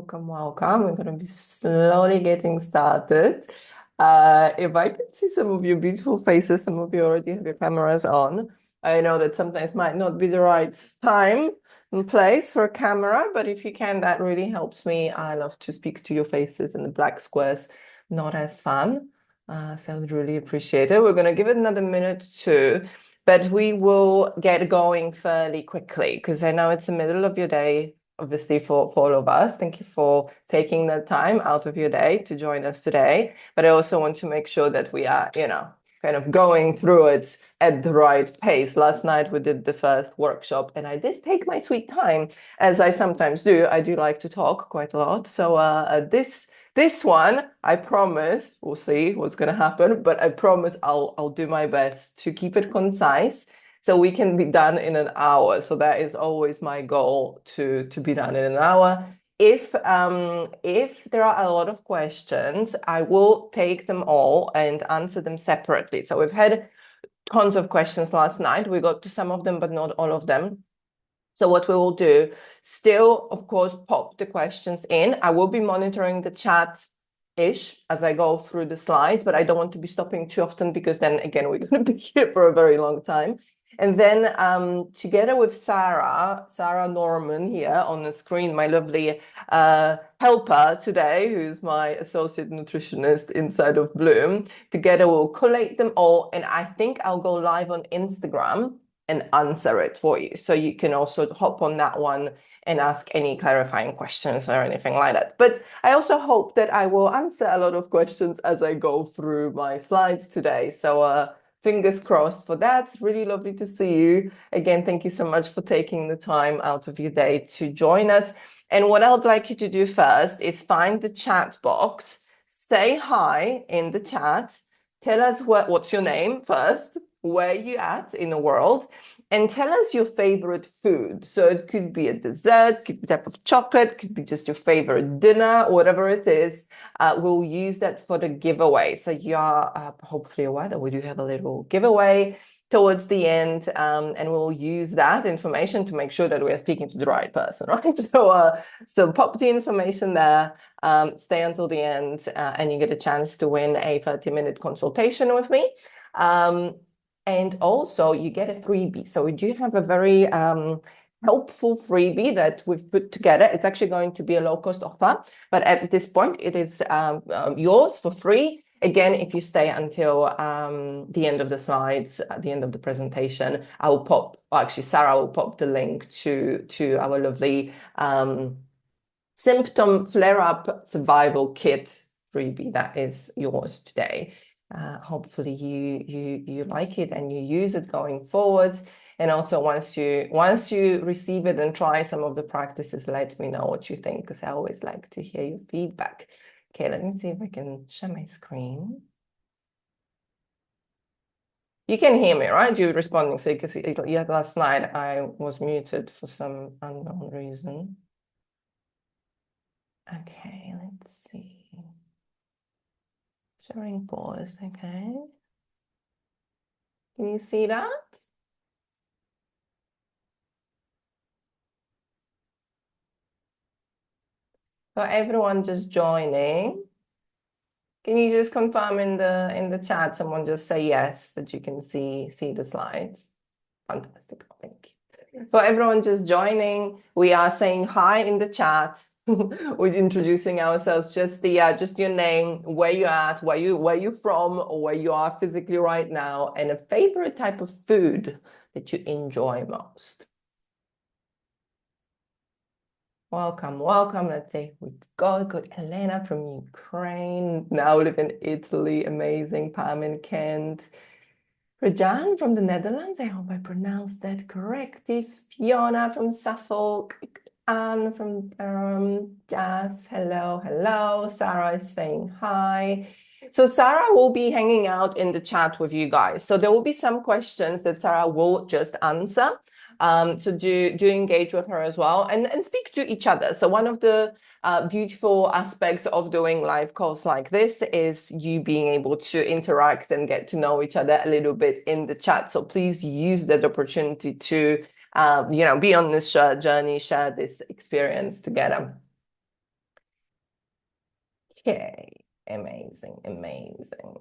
welcome, welcome. We're going to be slowly getting started. If I can see some of your beautiful faces, some of you already have your cameras on. I know that sometimes might not be the right time and place for a camera, but if you can, that really helps me. I love to speak to your faces, and the black squares not as fun. So I would really appreciate it. We're going to give it another minute too, but we will get going fairly quickly because I know it's the middle of your day. Obviously, for all of us, thank you for taking the time out of your day to join us today. But I also want to make sure that we are, kind of going through it at the right pace. Last night we did the first workshop, and I did take my sweet time, as I sometimes do. I do like to talk quite a lot. So this one, I promise, we'll see what's going to happen, but I promise I'll do my best to keep it concise so we can be done in an hour. So that is always my goal, to be done in an hour. If there are a lot of questions, I will take them all and answer them separately. So we've had tons of questions last night. We got to some of them, but not all of them. So what we will do, still, of course, pop the questions in. I will be monitoring the chat-ish as I go through the slides, but I don't want to be stopping too often because then, again, we're going to be here for a very long time. And then together with Sarah Norman here on the screen, my lovely helper today, who's my associate nutritionist inside of Bloom, together we'll collate them all. And I think I'll go live on Instagram and answer it for you. So you can also hop on that one and ask any clarifying questions or anything like that. But I also hope that I will answer a lot of questions as I go through my slides today. So fingers crossed for that. It's really lovely to see you. Again, thank you so much for taking the time out of your day to join us. And what I would like you to do first is find the chat box, say hi in the chat, tell us what's your name first, where you at in the world, and tell us your favorite food. So it could be a dessert, could be a type of chocolate, could be just your favorite dinner, whatever it is. We'll use that for the giveaway. So you are hopefully aware that we do have a little giveaway towards the end, and we'll use that information to make sure that we are speaking to the right person, right? So pop the information there, stay until the end, and you get a chance to win a 30-minute consultation with me. And also you get a freebie. So we do have a very helpful freebie that we've put together. It's actually going to be a low-cost offer, but at this point it is yours for free. Again, if you stay until the end of the slides, at the end of the presentation, I will pop, or actually Sarah will pop the link to our lovely symptom flare-up survival kit freebie that is yours today. Hopefully you like it and you use it going forward. And also once you receive it and try some of the practices, let me know what you think, because I always like to hear your feedback. Okay, let me see if I can share my screen. You can hear me, right? You're responding. So you can see, yeah, last night I was muted for some unknown reason. Okay, let's see. Showing pause, okay. Can you see that? So everyone just joining. Can you just confirm in the chat, someone just say yes, that you can see the slides? Fantastic, thank you. For everyone just joining, we are saying hi in the chat. We're introducing ourselves, just your name, where you're at, where you're from, or where you are physically right now, and a favorite type of food that you enjoy most. Welcome. Let's say we've got Elena from Ukraine, now live in Italy, amazing. Pam in Kent. Rajan from the Netherlands, I hope I pronounced that correctly. Fiona from Suffolk. Anne from Durham. Jazz, hello. Sarah is saying hi. So Sarah will be hanging out in the chat with you guys. So there will be some questions that Sarah will just answer. So do engage with her as well, and speak to each other. So one of the beautiful aspects of doing live calls like this is you being able to interact and get to know each other a little bit in the chat. So please use that opportunity to be on this journey, share this experience together. Okay, amazing, amazing.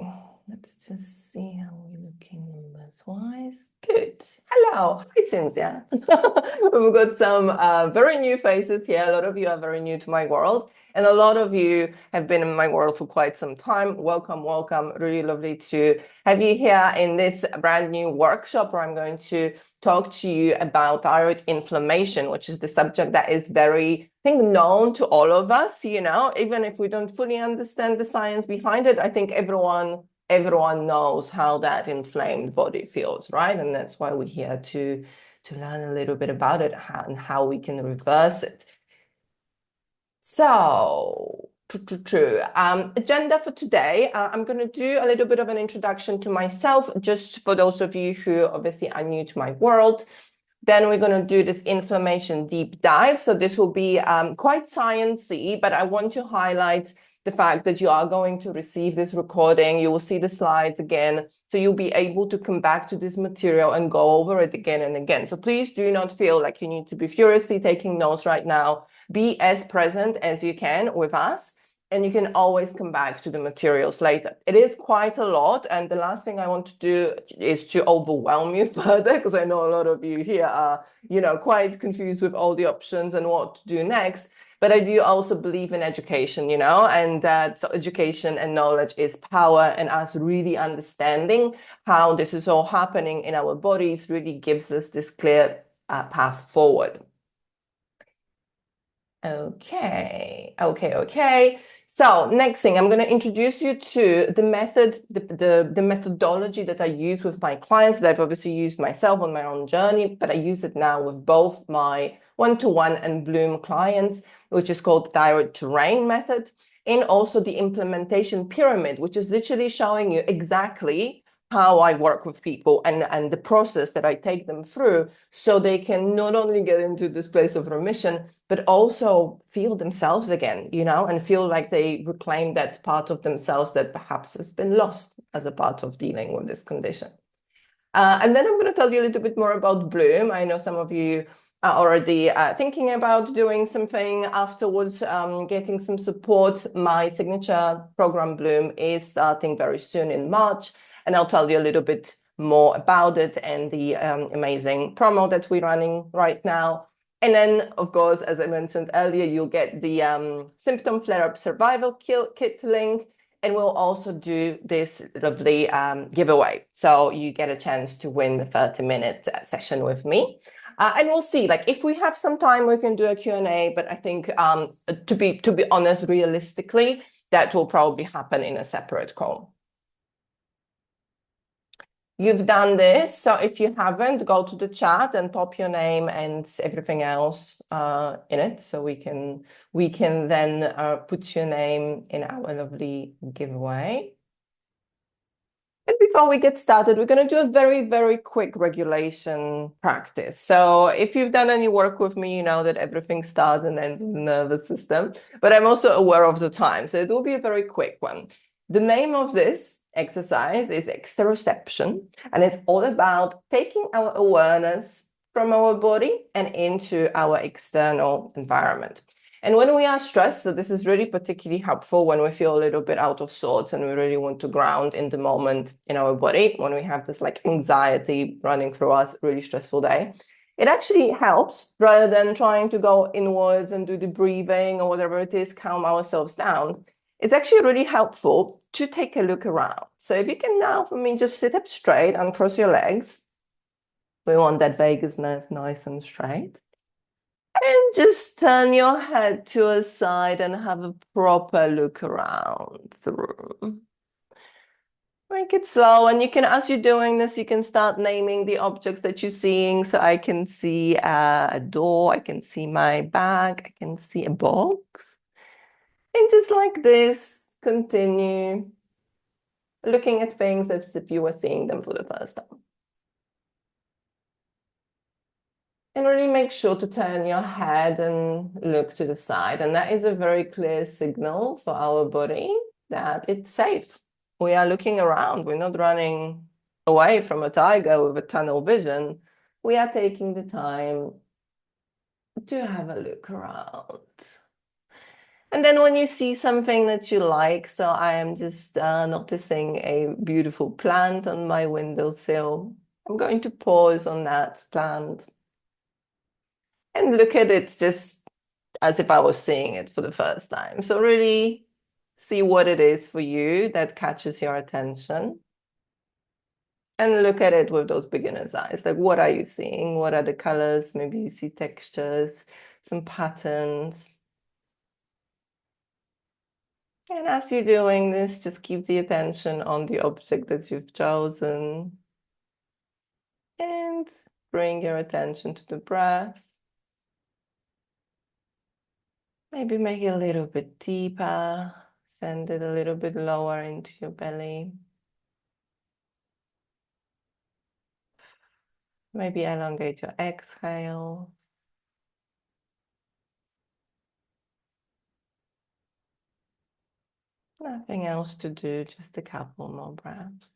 Let's just see how we're looking numbers-wise. Good. Hello. Hi, Cynthia. We've got some very new faces here. A lot of you are very new to my world, and a lot of you have been in my world for quite some time. Welcome, welcome. Really lovely to have you here in this brand new workshop where I'm going to talk to you about thyroid inflammation, which is the subject that is very, I think, known to all of us, even if we don't fully understand the science behind it. I think everyone knows how that inflamed body feels, right? And that's why we're here to learn a little bit about it and how we can reverse it. So, agenda for today, I'm going to do a little bit of an introduction to myself, just for those of you who obviously are new to my world. Then we're going to do this inflammation deep dive. So this will be quite sciencey, but I want to highlight the fact that you are going to receive this recording. You will see the slides again. So you'll be able to come back to this material and go over it again and again. So please do not feel like you need to be furiously taking notes right now. Be as present as you can with us. And you can always come back to the materials later. It is quite a lot. And the last thing I want to do is to overwhelm you further, because I know a lot of you here are, quite confused with all the options and what to do next. But I do also believe in education, and that education and knowledge is power, and us really understanding how this is all happening in our bodies really gives us this clear path forward. Okay. So next thing, I'm going to introduce you to the method, the methodology that I use with my clients, that I've obviously used myself on my own journey, but I use it now with both my one-to-one and Bloom clients, which is called Thyroid Terrain Method, and also the implementation pyramid, which is literally showing you exactly how I work with people and the process that I take them through, so they can not only get into this place of remission, but also feel themselves again, and feel like they reclaim that part of themselves that perhaps has been lost as a part of dealing with this condition. And then I'm going to tell you a little bit more about Bloom. I know some of you are already thinking about doing something afterwards, getting some support. My signature program, Bloom, is starting very soon in March, and I'll tell you a little bit more about it and the amazing promo that we're running right now. And then, of course, as I mentioned earlier, you'll get the symptom flare-up survival kit link, and we'll also do this lovely giveaway. So you get a chance to win the 30-minute session with me. And we'll see, like, if we have some time, we can do a Q&A, but I think to be honest, realistically, that will probably happen in a separate call. You've done this, so if you haven't, go to the chat and pop your name and everything else in it, so we can then put your name in our lovely giveaway. And before we get started, we're going to do a very, very quick regulation practice. So if you've done any work with me, you know that everything starts and ends in the nervous system, but I'm also aware of the time, so it will be a very quick one. The name of this exercise is exteroception, and it's all about taking our awareness from our body and into our external environment. And when we are stressed, so this is really particularly helpful when we feel a little bit out of sorts and we really want to ground in the moment in our body, when we have this like anxiety running through us, really stressful day. It actually helps, rather than trying to go inwards and do the breathing or whatever it is, calm ourselves down. It's actually really helpful to take a look around. So if you can now, for me, just sit up straight, uncross your legs. We want that vagus nerve nice and straight. And just turn your head to a side and have a proper look around the room. Make it slow, and you can, as you're doing this, you can start naming the objects that you're seeing. So I can see a door, I can see my bag, I can see a box. And just like this, continue looking at things as if you were seeing them for the first time. And really make sure to turn your head and look to the side. And that is a very clear signal for our body that it's safe. We are looking around. We're not running away from a tiger with a tunnel vision. We are taking the time to have a look around. And then when you see something that you like, so I am just noticing a beautiful plant on my windowsill. I'm going to pause on that plant and look at it just as if I was seeing it for the first time. So really see what it is for you that catches your attention and look at it with those beginner's eyes. Like, what are you seeing? What are the colors? Maybe you see textures, some patterns. And as you're doing this, just keep the attention on the object that you've chosen and bring your attention to the breath. Maybe make it a little bit deeper, send it a little bit lower into your belly. Maybe elongate your exhale. Nothing else to do, just a couple more breaths.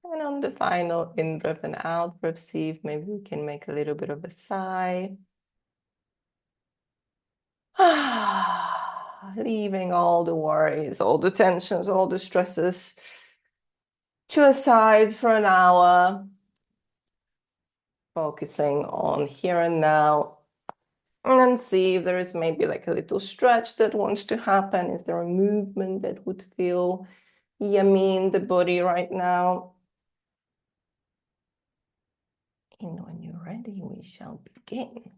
And on the final in-breath and out-breath, see if maybe we can make a little bit of a sigh. Leaving all the worries, all the tensions, all the stresses to a side for an hour. Focusing on here and now. And then see if there is maybe like a little stretch that wants to happen. Is there a movement that would feel yummy in the body right now? And when you're ready, we shall begin.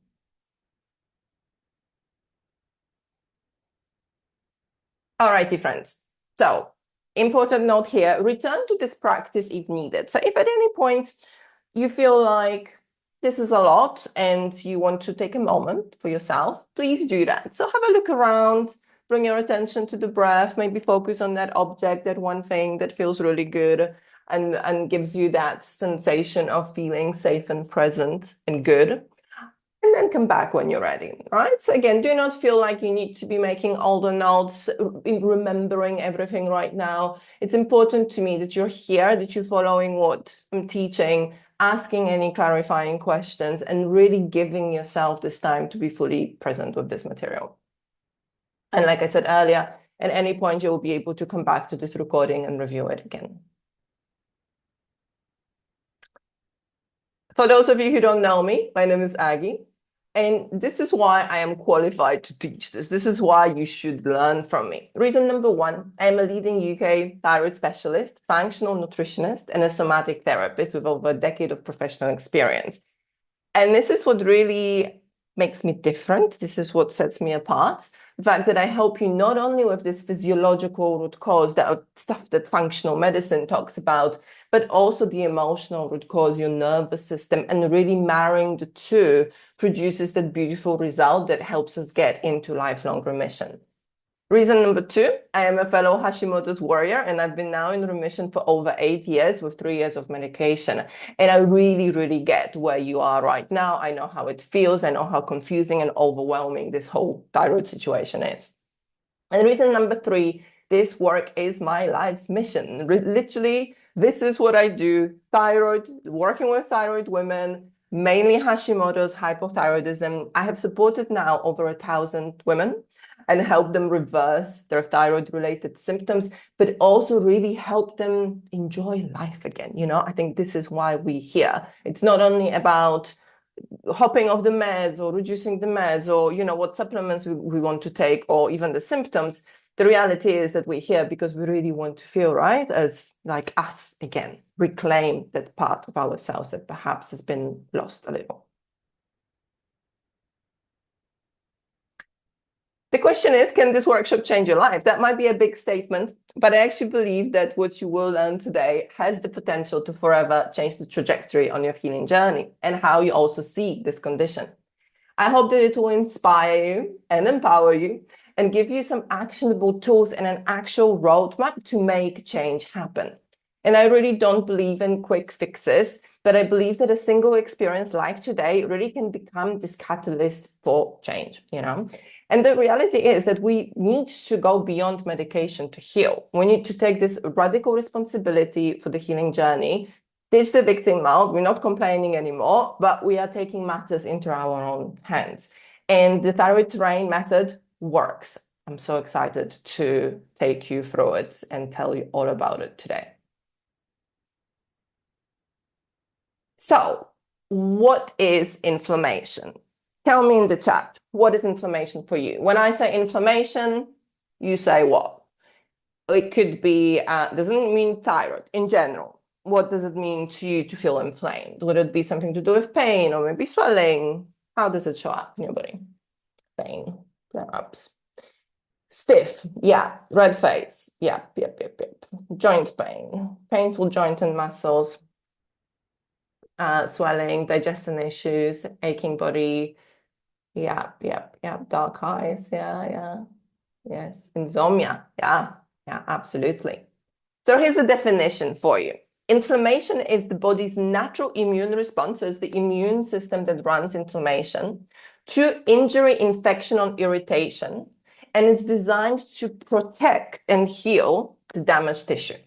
Alrighty, friends. So, important note here, return to this practice if needed. So if at any point you feel like this is a lot and you want to take a moment for yourself, please do that. So have a look around, bring your attention to the breath, maybe focus on that object, that one thing that feels really good and gives you that sensation of feeling safe and present and good. And then come back when you're ready, right? So again, do not feel like you need to be making all the notes, remembering everything right now. It's important to me that you're here, that you're following what I'm teaching, asking any clarifying questions, and really giving yourself this time to be fully present with this material. And like I said earlier, at any point, you'll be able to come back to this recording and review it again. For those of you who don't know me, my name is Aggie. And this is why I am qualified to teach this. This is why you should learn from me. Reason number one, I am a leading UK thyroid specialist, functional nutritionist, and a somatic therapist with over a decade of professional experience. And this is what really makes me different. This is what sets me apart. The fact that I help you not only with this physiological root cause, that stuff that functional medicine talks about, but also the emotional root cause, your nervous system, and really marrying the two produces that beautiful result that helps us get into lifelong remission. Reason number two, I am a fellow Hashimoto's warrior, and I've been now in remission for over 8 years with 3 years of medication. And I really, really get where you are right now. I know how it feels. I know how confusing and overwhelming this whole thyroid situation is. And reason number three, this work is my life's mission. Literally, this is what I do. Thyroid, working with thyroid women, mainly Hashimoto's, hypothyroidism. I have supported now over 1,000 women and help them reverse their thyroid-related symptoms, but also really help them enjoy life again. You know, I think this is why we're here. It's not only about hopping off the meds or reducing the meds or, you know, what supplements we want to take or even the symptoms. The reality is that we're here because we really want to feel right as like us again, reclaim that part of ourselves that perhaps has been lost a little. The question is, can this workshop change your life? That might be a big statement, but I actually believe that what you will learn today has the potential to forever change the trajectory on your healing journey and how you also see this condition. I hope that it will inspire you and empower you and give you some actionable tools and an actual roadmap to make change happen. And I really don't believe in quick fixes, but I believe that a single experience like today really can become this catalyst for change, you know? And the reality is that we need to go beyond medication to heal. We need to take this radical responsibility for the healing journey ditch the victim mode. We're not complaining anymore, but we are taking matters into our own hands. And the Thyroid Terrain Method works. I'm so excited to take you through it and tell you all about it today. So, what is inflammation? Tell me in the chat, what is inflammation for you? When I say inflammation, you say what? It could be, doesn't mean thyroid in general. What does it mean to you to feel inflamed? Would it be something to do with pain or maybe swelling? How does it show up in your body? Pain, flare-ups. Stiff, yeah. Red face, yeah. Joint pain, painful joint and muscles. Swelling, digestion issues, aching body, dark eyes, yes, insomnia, yeah, absolutely. So here's the definition for you. Inflammation is the body's natural immune response, so it's the immune system that runs inflammation to injury, infection, or irritation, and it's designed to protect and heal the damaged tissue.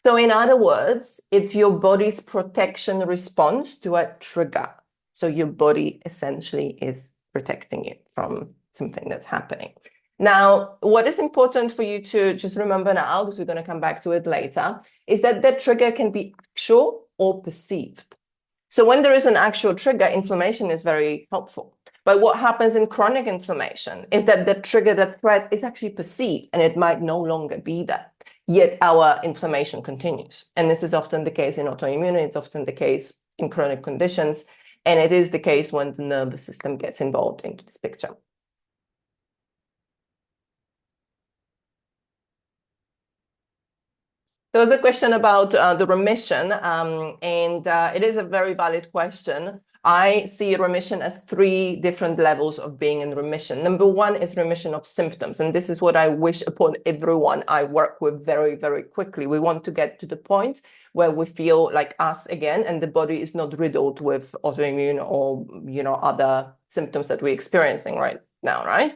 So in other words, it's your body's protection response to a trigger. So your body essentially is protecting you from something that's happening. Now, what is important for you to just remember now, because we're going to come back to it later, is that that trigger can be actual or perceived. So when there is an actual trigger, inflammation is very helpful. But what happens in chronic inflammation is that the trigger, the threat is actually perceived and it might no longer be there. Yet our inflammation continues. And this is often the case in autoimmunity, it's often the case in chronic conditions, and it is the case when the nervous system gets involved into this picture. There was a question about the remission, and it is a very valid question. I see remission as 3 different levels of being in remission. Number 1 is remission of symptoms, and this is what I wish upon everyone I work with very, very quickly. We want to get to the point where we feel like us again, and the body is not riddled with autoimmune or, other symptoms that we're experiencing right now, right?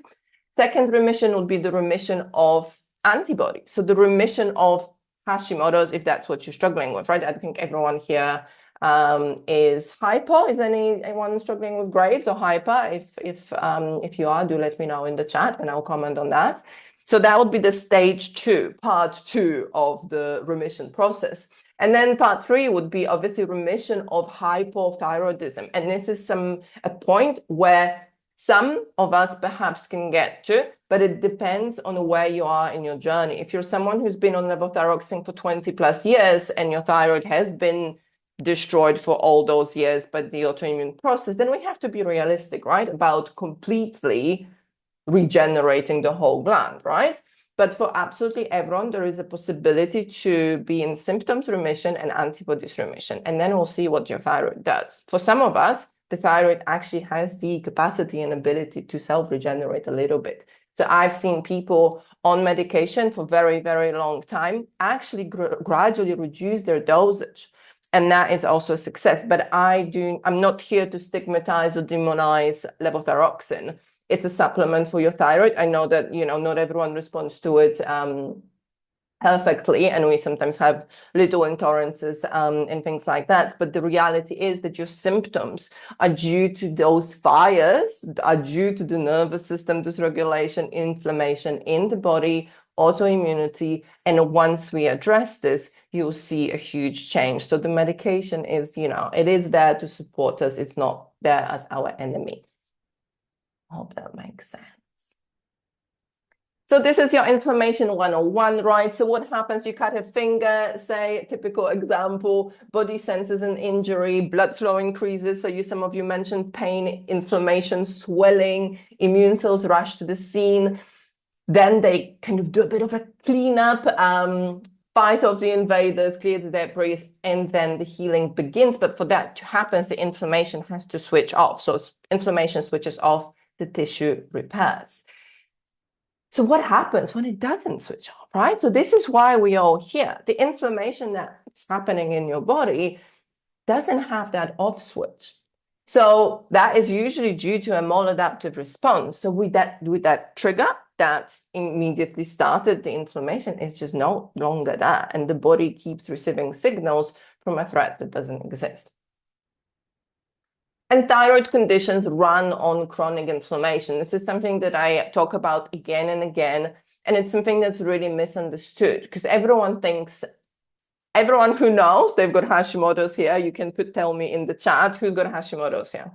Second remission would be the remission of antibodies. So the remission of Hashimoto's, if that's what you're struggling with, right? I think everyone here is hyper. Is anyone struggling with Graves or hyper? If you are, do let me know in the chat and I'll comment on that. So that would be the stage 2, part 2 of the remission process. And then part 3 would be obviously remission of hypothyroidism. And this is a point where some of us perhaps can get to, but it depends on where you are in your journey. If you're someone who's been on levothyroxine for 20 plus years and your thyroid has been destroyed for all those years by the autoimmune process, then we have to be realistic, right? About completely regenerating the whole gland, right? But for absolutely everyone, there is a possibility to be in symptoms remission and antibodies remission. And then we'll see what your thyroid does. For some of us, the thyroid actually has the capacity and ability to self-regenerate a little bit. So I've seen people on medication for very, very long time actually gradually reduce their dosage. And that is also a success. But I'm not here to stigmatize or demonize levothyroxine. It's a supplement for your thyroid. I know that, not everyone responds to it perfectly, and we sometimes have little intolerances and things like that. But the reality is that your symptoms are due to those fires, are due to the nervous system dysregulation, inflammation in the body, autoimmunity. And once we address this, you'll see a huge change. So the medication is, it is there to support us. It's not there as our enemy. I hope that makes sense. So this is your inflammation 101, right? So what happens? You cut a finger, say, typical example, body senses an injury, blood flow increases. So some of you mentioned pain, inflammation, swelling, immune cells rush to the scene. Then they kind of do a bit of a cleanup, fight off the invaders, clear the debris, and then the healing begins. But for that to happen, the inflammation has to switch off. So inflammation switches off, the tissue repairs. So what happens when it doesn't switch off, right? So this is why we all here. The inflammation that's happening in your body doesn't have that off switch. So that is usually due to a maladaptive response. So with that trigger that immediately started the inflammation, is just no longer there. And the body keeps receiving signals from a threat that doesn't exist. And thyroid conditions run on chronic inflammation. This is something that I talk about again and again. And it's something that's really misunderstood because everyone thinks, everyone who knows they've got Hashimoto's here, you can tell me in the chat who's got Hashimoto's here.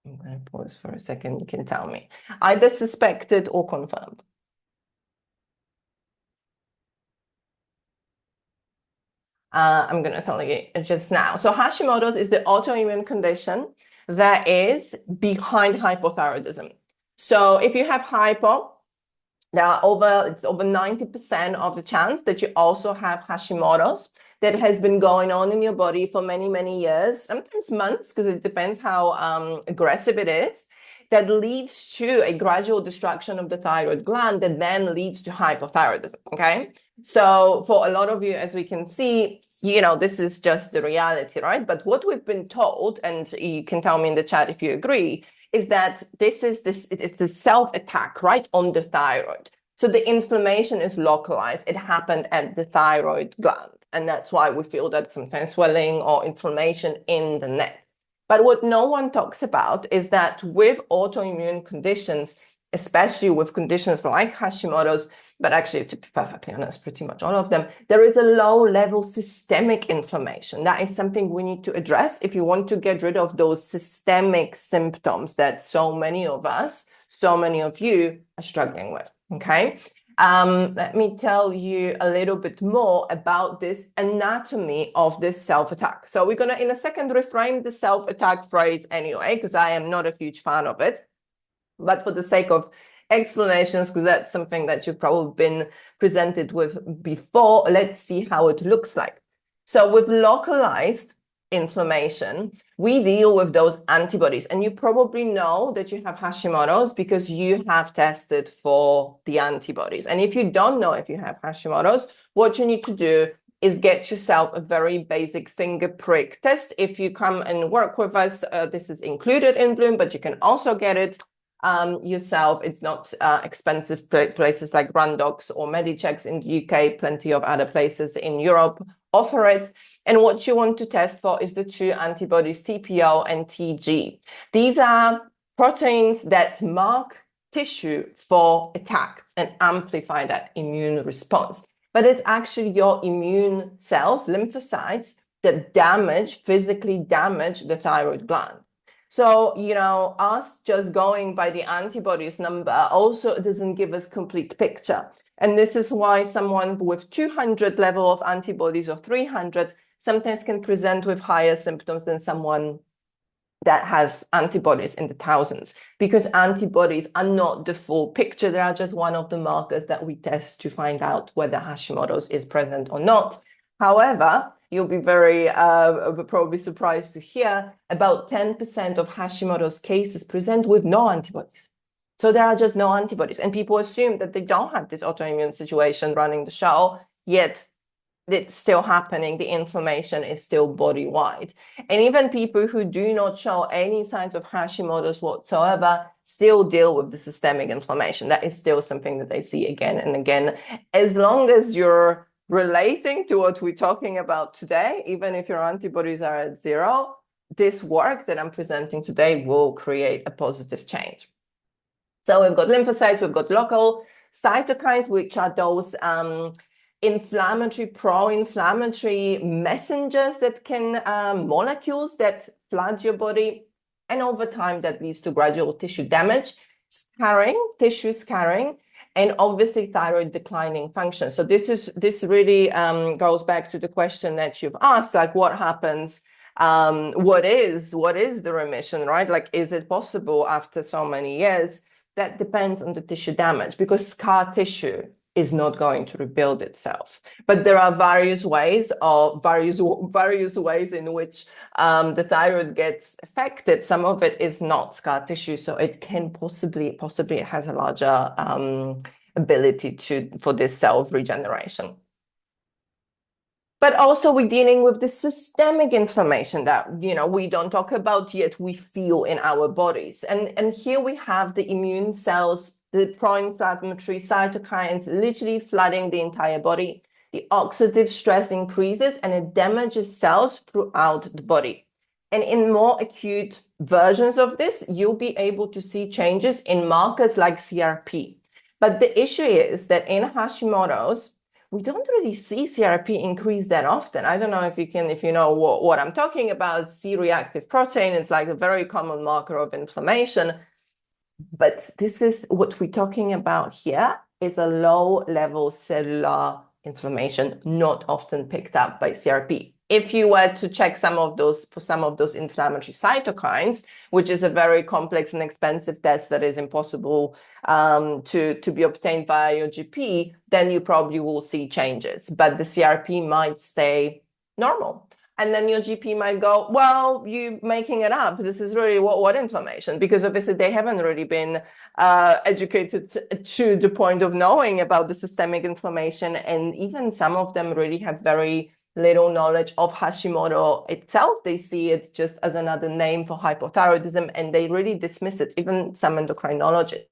I'm going to pause for a second. You can tell me. Either suspected or confirmed. I'm going to tell you just now. So Hashimoto's is the autoimmune condition that is behind hypothyroidism. So if you have hypo, it's over 90% of the chance that you also have Hashimoto's that has been going on in your body for many, many years, sometimes months, because it depends how aggressive it is, that leads to a gradual destruction of the thyroid gland that then leads to hypothyroidism, okay? So for a lot of you, as we can see, this is just the reality, right? But what we've been told, and you can tell me in the chat if you agree, is that it's the self-attack, right, on the thyroid. So the inflammation is localized. It happened at the thyroid gland. And that's why we feel that sometimes swelling or inflammation in the neck. But what no one talks about is that with autoimmune conditions, especially with conditions like Hashimoto's, but actually, to be perfectly honest, pretty much all of them, there is a low-level systemic inflammation. That is something we need to address if you want to get rid of those systemic symptoms that so many of us, so many of you are struggling with, okay? Let me tell you a little bit more about this anatomy of this self-attack. So we're going to, in a second, reframe the self-attack phrase anyway, because I am not a huge fan of it. But for the sake of explanations, because that's something that you've probably been presented with before, let's see how it looks like. So with localized inflammation, we deal with those antibodies. And you probably know that you have Hashimoto's because you have tested for the antibodies. And if you don't know if you have Hashimoto's, what you need to do is get yourself a very basic finger prick test. If you come and work with us, this is included in Bloom, but you can also get it yourself. It's not expensive. Places like Randox or Medichecks in the UK, plenty of other places in Europe offer it. And what you want to test for is the two antibodies, TPO and TG. These are proteins that mark tissue for attack and amplify that immune response. But it's actually your immune cells, lymphocytes, that physically damage the thyroid gland. So, us just going by the antibodies number also doesn't give us complete picture. And this is why someone with 200 level of antibodies or 300 sometimes can present with higher symptoms than someone that has antibodies in the thousands, because antibodies are not the full picture. They are just one of the markers that we test to find out whether Hashimoto's is present or not. However, you'll be very probably surprised to hear about 10% of Hashimoto's cases present with no antibodies. So there are just no antibodies. And people assume that they don't have this autoimmune situation running the show, yet it's still happening. The inflammation is still body-wide. And even people who do not show any signs of Hashimoto's whatsoever still deal with the systemic inflammation. That is still something that they see again and again. As long as you're relating to what we're talking about today, even if your antibodies are at zero, this work that I'm presenting today will create a positive change. So we've got lymphocytes, we've got local cytokines, which are those inflammatory, pro-inflammatory messengers that can, molecules that flood your body. And over time, that leads to gradual tissue damage, scarring, tissue scarring, and obviously thyroid declining function. So this really goes back to the question that you've asked, like what happens, what is the remission, right? Like, is it possible after so many years? That depends on the tissue damage, because scar tissue is not going to rebuild itself. But there are various ways in which the thyroid gets affected. Some of it is not scar tissue, so it can possibly it has a larger ability for this cell regeneration. But also we're dealing with the systemic inflammation that, we don't talk about yet, we feel in our bodies. And here we have the immune cells the pro-inflammatory cytokines literally flooding the entire body. The oxidative stress increases and it damages cells throughout the body. And in more acute versions of this, you'll be able to see changes in markers like CRP. But the issue is that in Hashimoto's, we don't really see CRP increase that often. I don't know if you know what I'm talking about. C-reactive protein is like a very common marker of inflammation. But this is what we're talking about here is a low-level cellular inflammation, not often picked up by CRP. If you were to check some of those inflammatory cytokines, which is a very complex and expensive test that is impossible to be obtained via your GP, then you probably will see changes. But the CRP might stay normal. And then your GP might go, well, you're making it up. This is really what inflammation? Because obviously they haven't really been educated to the point of knowing about the systemic inflammation. And even some of them really have very little knowledge of Hashimoto itself. They see it just as another name for hypothyroidism, and they really dismiss it, even some endocrinologists.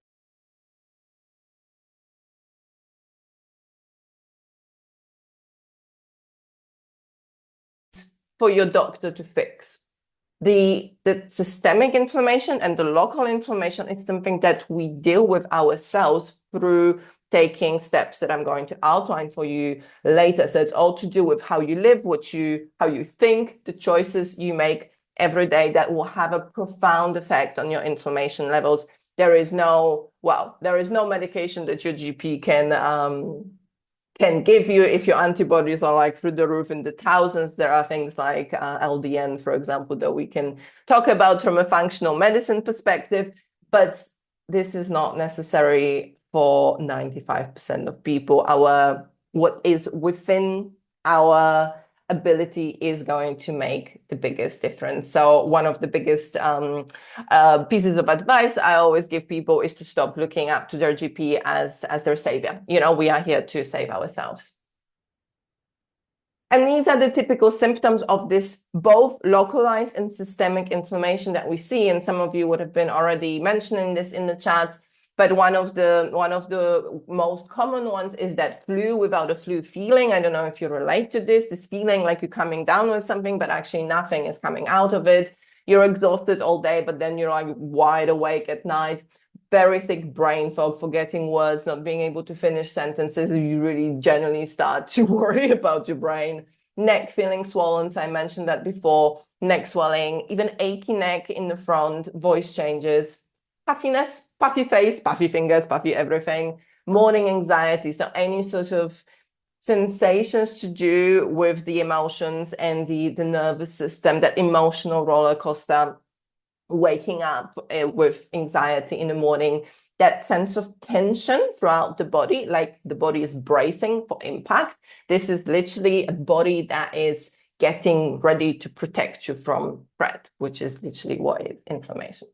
For your doctor to fix. The systemic inflammation and the local inflammation is something that we deal with ourselves through taking steps that I'm going to outline for you later. So it's all to do with how you live, how you think, the choices you make every day that will have a profound effect on your inflammation levels. There is no medication that your GP can give you if your antibodies are like through the roof in the thousands. There are things like LDN, for example, that we can talk about from a functional medicine perspective, but this is not necessary for 95% of people. What is within our ability is going to make the biggest difference. So one of the biggest pieces of advice I always give people is to stop looking up to their GP as their savior. We are here to save ourselves. And these are the typical symptoms of this both localized and systemic inflammation that we see. And some of you would have been already mentioning this in the chat. But one of the most common ones is that flu without a flu feeling. I don't know if you relate to this feeling like you're coming down with something, but actually nothing is coming out of it. You're exhausted all day, but then you're like wide awake at night. Very thick brain fog, forgetting words, not being able to finish sentences. You really generally start to worry about your brain. Neck feeling swollen, so I mentioned that before. Neck swelling, even achy neck in the front, voice changes, puffiness, puffy face, puffy fingers, puffy everything, morning anxiety, so any sort of sensations to do with the emotions and the nervous system, that emotional roller coaster, waking up with anxiety in the morning, that sense of tension throughout the body, like the body is bracing for impact. This is literally a body that is getting ready to protect you from threat, which is literally what is inflammation.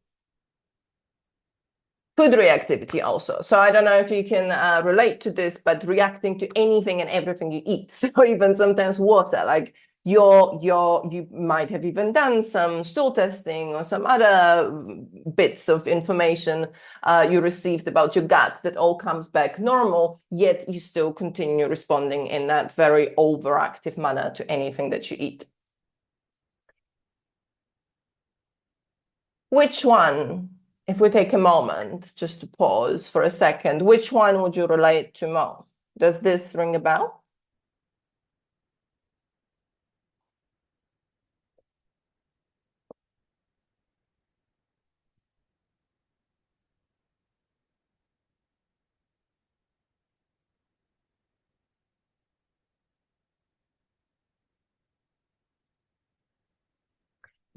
Food reactivity also. So I don't know if you can relate to this, but reacting to anything and everything you eat. So even sometimes water, like you might have even done some stool testing or some other bits of information you received about your gut that all comes back normal, yet you still continue responding in that very overactive manner to anything that you eat. Which one? If we take a moment just to pause for a second, which one would you relate to most? Does this ring a bell?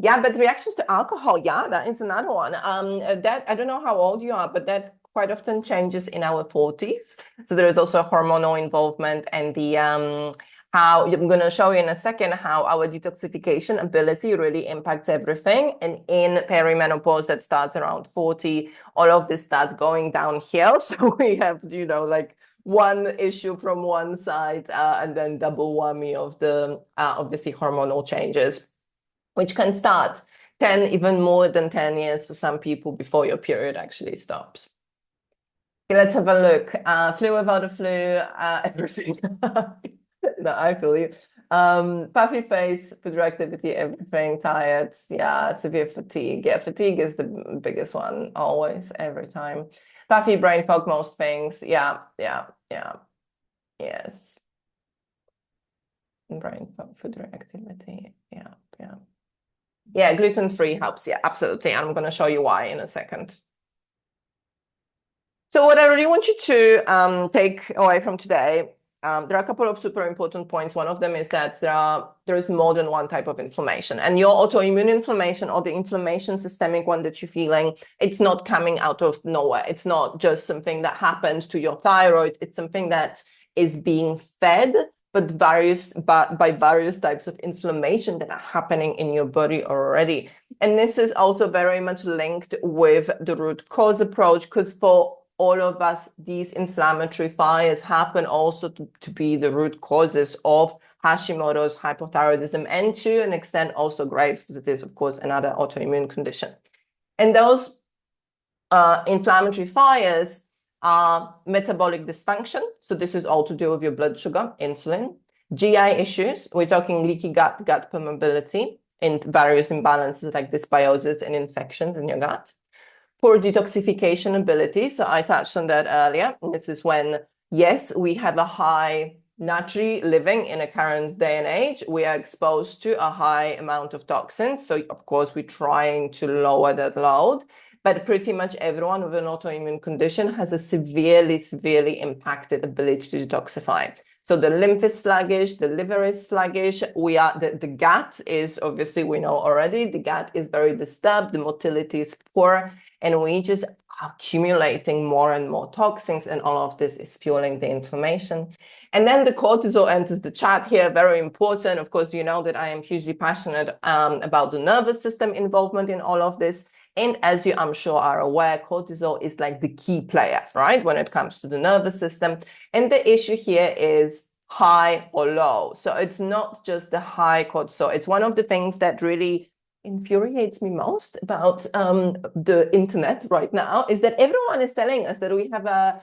Yeah, but reactions to alcohol, yeah, that is another one. That I don't know how old you are, but that quite often changes in our 40s. So there is also hormonal involvement and the how I'm going to show you in a second how our detoxification ability really impacts everything. And in perimenopause, that starts around 40, all of this starts going downhill. So we have, like one issue from one side and then double whammy of the obviously hormonal changes, which can start 10, even more than 10 years for some people before your period actually stops. Let's have a look. Flu without a flu, everything. No, I feel you. Puffy face, food activity, everything, tired, yeah, severe fatigue. Yeah, fatigue is the biggest one, always, every time. Puffy brain fog, most things. Yeah, yeah, yeah, yes. Brain fog, food reactivity. Yeah, yeah. Yeah, gluten-free helps. Yeah, absolutely. I'm going to show you why in a second. So what I really want you to take away from today, there are a couple of super important points. One of them is that there is more than one type of inflammation, and your autoimmune inflammation or the inflammation systemic one that you're feeling, it's not coming out of nowhere. It's not just something that happened to your thyroid. It's something that is being fed, but by various types of inflammation that are happening in your body already. And this is also very much linked with the root cause approach, because for all of us, these inflammatory fires happen also to be the root causes of Hashimoto's, hypothyroidism, and to an extent also Graves', because it is, of course, another autoimmune condition. And those inflammatory fires are metabolic dysfunction. So this is all to do with your blood sugar, insulin, GI issues. We're talking leaky gut, gut permeability, and various imbalances like dysbiosis and infections in your gut. Poor detoxification ability. So I touched on that earlier. This is when, yes, we have a high naturally living in a current day and age. We are exposed to a high amount of toxins. So of course, we're trying to lower that load. But pretty much everyone with an autoimmune condition has a severely, severely impacted ability to detoxify. So the lymph is sluggish, the liver is sluggish. The gut is, obviously we know already, the gut is very disturbed, the motility is poor, and we just accumulating more and more toxins, and all of this is fueling the inflammation. And then the cortisol enters the chat here, very important. Of course, you know that I am hugely passionate about the nervous system involvement in all of this. And as you, I'm sure, are aware, cortisol is like the key player, right, when it comes to the nervous system. And the issue here is high or low. So it's not just the high cortisol. It's one of the things that really infuriates me most about the internet right now is that everyone is telling us that we have a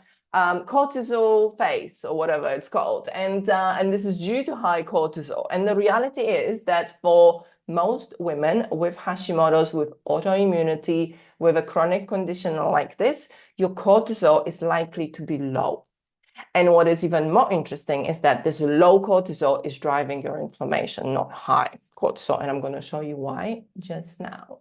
cortisol face or whatever it's called, and this is due to high cortisol. And the reality is that for most women with Hashimoto's, with autoimmunity, with a chronic condition like this, your cortisol is likely to be low. And what is even more interesting is that this low cortisol is driving your inflammation, not high cortisol. And I'm going to show you why just now.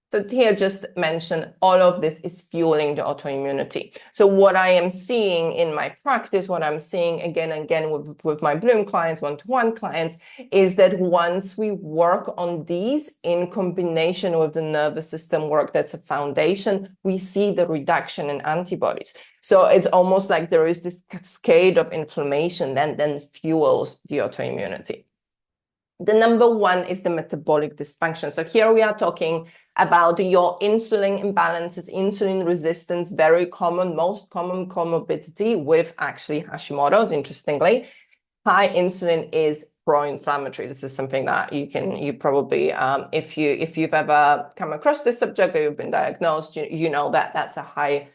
So here just mention all of this is fueling the autoimmunity. So what I am seeing in my practice, what I'm seeing again and again with my Bloom clients, one-to-one clients, is that once we work on these in combination with the nervous system work, that's a foundation, we see the reduction in antibodies. So it's almost like there is this cascade of inflammation that then fuels the autoimmunity. The number one is the metabolic dysfunction. So here we are talking about your insulin imbalances, insulin resistance, very common, most common comorbidity with actually Hashimoto's, interestingly. High insulin is pro-inflammatory. This is something that you probably, if you've ever come across this subject or you've been diagnosed, you know that that's a high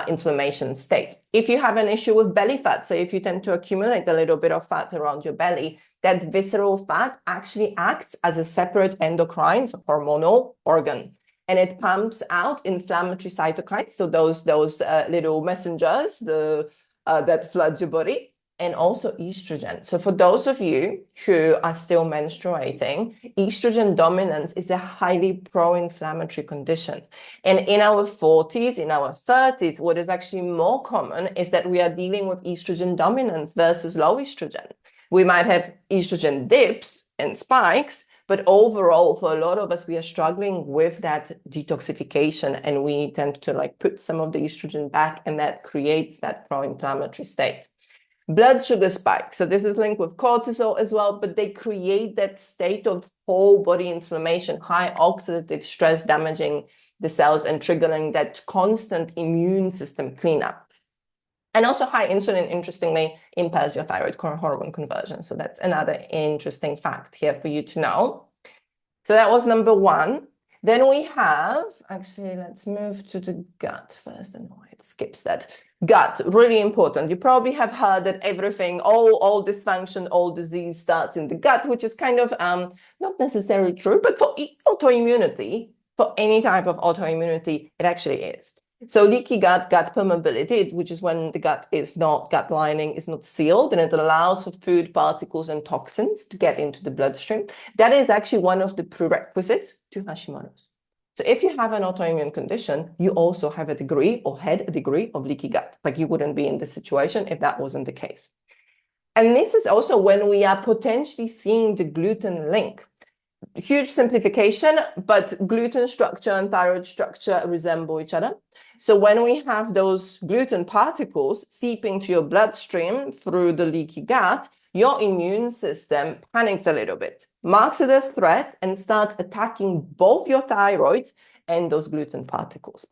inflammation state. If you have an issue with belly fat, so if you tend to accumulate a little bit of fat around your belly, that visceral fat actually acts as a separate endocrine, so hormonal organ, and it pumps out inflammatory cytokines, so those little messengers that flood your body, and also estrogen. So for those of you who are still menstruating, estrogen dominance is a highly pro-inflammatory condition. And in our 40s, in our 30s, what is actually more common is that we are dealing with estrogen dominance versus low estrogen. We might have estrogen dips and spikes, but overall, for a lot of us, we are struggling with that detoxification, and we tend to like put some of the estrogen back, and that creates that pro-inflammatory state. Blood sugar spikes. So this is linked with cortisol as well, but they create that state of whole body inflammation, high oxidative stress damaging the cells and triggering that constant immune system cleanup. And also high insulin, interestingly, impairs your thyroid hormone conversion. So that's another interesting fact here for you to know. So that was number one. Then we have, actually, let's move to the gut first. And why it skips that. Gut, really important. You probably have heard that everything, all dysfunction, all disease starts in the gut, which is kind of not necessarily true, but for autoimmunity, for any type of autoimmunity, it actually is. So leaky gut, gut permeability, which is when the gut lining is not sealed, and it allows for food particles and toxins to get into the bloodstream. That is actually one of the prerequisites to Hashimoto's. So if you have an autoimmune condition, you also have a degree or had a degree of leaky gut. Like you wouldn't be in this situation if that wasn't the case. And this is also when we are potentially seeing the gluten link. Huge simplification, but gluten structure and thyroid structure resemble each other. So when we have those gluten particles seeping to your bloodstream through the leaky gut, your immune system panics a little bit, marks it as threat, and starts attacking both your thyroid and those gluten particles.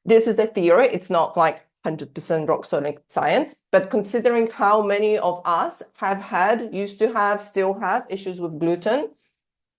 This is a theory. It's not like 100% rock solid science, but considering how many of us have had, used to have, still have issues with gluten,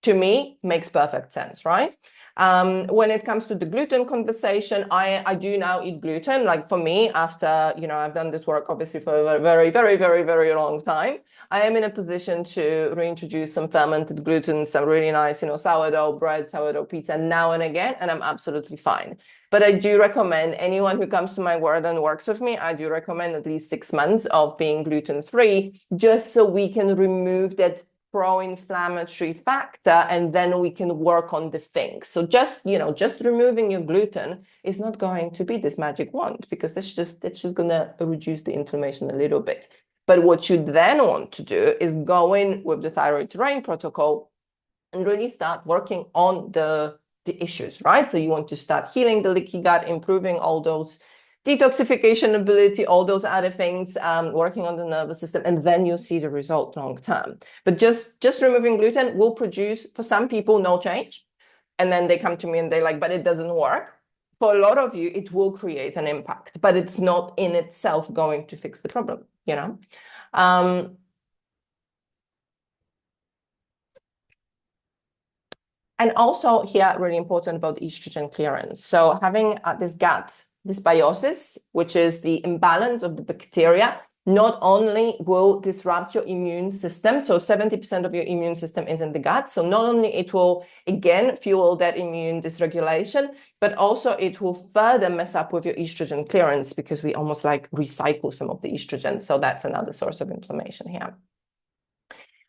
to me, makes perfect sense, right? When it comes to the gluten conversation, I do now eat gluten. Like for me, after, I've done this work obviously for a very, very, very, very long time, I am in a position to reintroduce some fermented gluten, some really nice, sourdough bread, sourdough pizza now and again, and I'm absolutely fine. But I do recommend anyone who comes to my ward and works with me, I do recommend at least 6 months of being gluten-free, just so we can remove that pro-inflammatory factor, and then we can work on the things. So just removing your gluten is not going to be this magic wand, because that's just going to reduce the inflammation a little bit. But what you then want to do is go in with the Thyroid Terrain protocol and really start working on the issues, right? So you want to start healing the leaky gut, improving all those detoxification ability, all those other things, working on the nervous system, and then you'll see the result long term. But just removing gluten will produce, for some people, no change. And then they come to me and they're like, but it doesn't work. For a lot of you, it will create an impact, but it's not in itself going to fix the problem, And also here, really important about estrogen clearance. So having this gut dysbiosis, which is the imbalance of the bacteria, not only will disrupt your immune system, so 70% of your immune system is in the gut. So not only it will, again, fuel that immune dysregulation, but also it will further mess up with your estrogen clearance, because we almost like recycle some of the estrogen. So that's another source of inflammation here.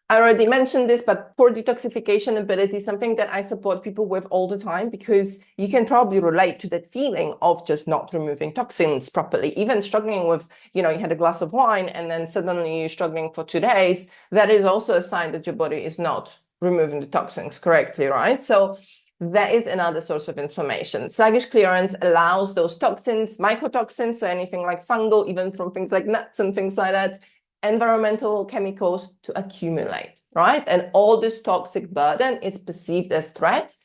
I already mentioned this, but poor detoxification ability is something that I support people with all the time, because you can probably relate to that feeling of just not removing toxins properly, even struggling with, you had a glass of wine and then suddenly you're struggling for 2 days. That is also a sign that your body is not removing the toxins correctly, right? So that is another source of inflammation. Sluggish clearance allows those toxins, mycotoxins, so anything like fungal, even from things like nuts and things like that, environmental chemicals to accumulate, right? And all this toxic burden is perceived as threats,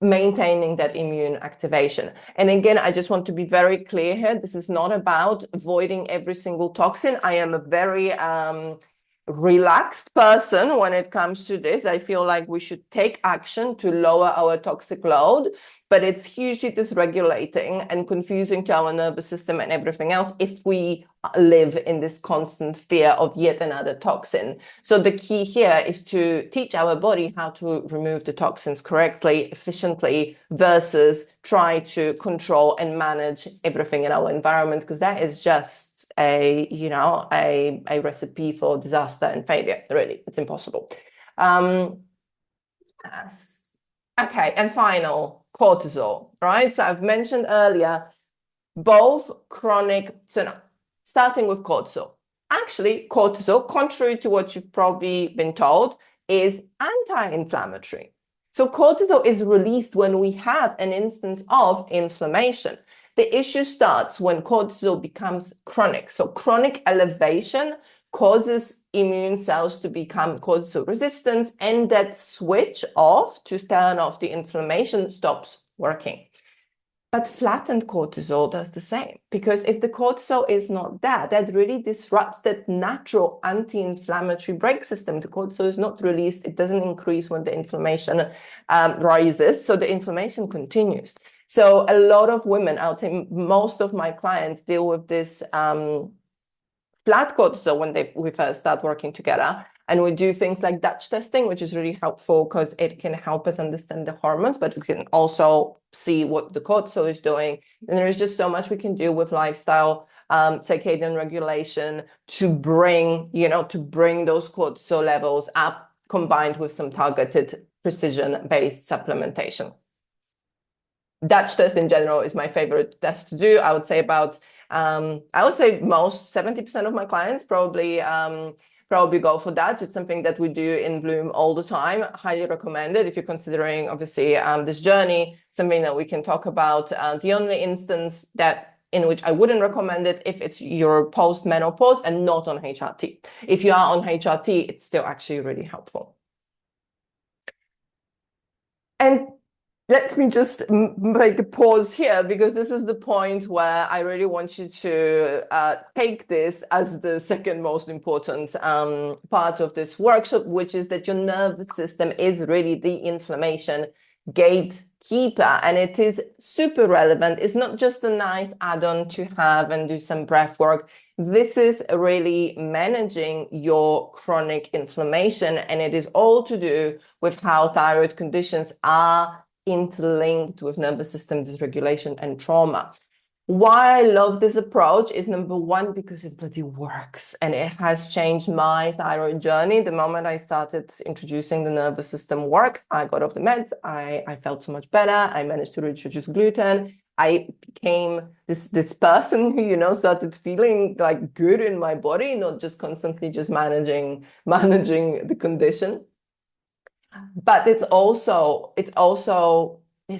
maintaining that immune activation. And again, I just want to be very clear here. This is not about avoiding every single toxin. I am a very relaxed person when it comes to this. I feel like we should take action to lower our toxic load, but it's hugely dysregulating and confusing to our nervous system and everything else if we live in this constant fear of yet another toxin. So the key here is to teach our body how to remove the toxins correctly, efficiently, versus try to control and manage everything in our environment, because that is just a recipe for disaster and failure. Really, it's impossible. Yes. Okay, and final, cortisol, right? So I've mentioned earlier, both chronic, so no, starting with cortisol. Actually, cortisol, contrary to what you've probably been told, is anti-inflammatory. So cortisol is released when we have an instance of inflammation. The issue starts when cortisol becomes chronic. So chronic elevation causes immune cells to become cortisol resistant, and that switch off to turn off the inflammation stops working. But flattened cortisol does the same, because if the cortisol is not there, that really disrupts that natural anti-inflammatory brake system. The cortisol is not released. It doesn't increase when the inflammation rises. So the inflammation continues. So a lot of women, I would say most of my clients deal with this flat cortisol when we first start working together. And we do things like Dutch testing, which is really helpful because it can help us understand the hormones, but we can also see what the cortisol is doing. And there is just so much we can do with lifestyle, circadian regulation to bring those cortisol levels up, combined with some targeted precision-based supplementation. Dutch test in general is my favorite test to do. I would say most 70% of my clients probably go for Dutch. It's something that we do in Bloom all the time. Highly recommend it if you're considering, obviously, this journey, something that we can talk about. The only instance in which I wouldn't recommend it if it's your post-menopause and not on HRT. If you are on HRT, it's still actually really helpful. And let me just make a pause here, because this is the point where I really want you to take this as the second most important part of this workshop, which is that your nervous system is really the inflammation gatekeeper, and it is super relevant. It's not just a nice add-on to have and do some breath work. This is really managing your chronic inflammation, and it is all to do with how thyroid conditions are interlinked with nervous system dysregulation and trauma. Why I love this approach is, number one, because it bloody works, and it has changed my thyroid journey. The moment I started introducing the nervous system work, I got off the meds. I felt so much better. I managed to reduce gluten. I became this person who, started feeling like good in my body, not just constantly just managing the condition. But it's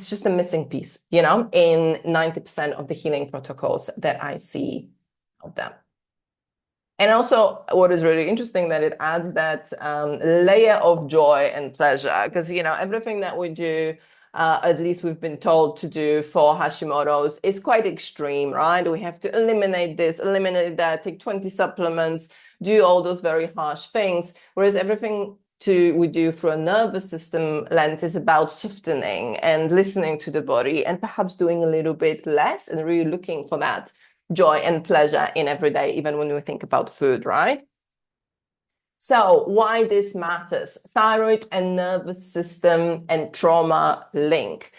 just a missing piece, in 90% of the healing protocols that I see out there. And also, what is really interesting, that it adds that layer of joy and pleasure, because, everything that we do, at least we've been told to do for Hashimoto's, is quite extreme, right? We have to eliminate this, eliminate that, take 20 supplements, do all those very harsh things, whereas everything we do through a nervous system lens is about softening and listening to the body, and perhaps doing a little bit less and really looking for that joy and pleasure in every day, even when we think about food, right? So why this matters? Thyroid and nervous system and trauma link.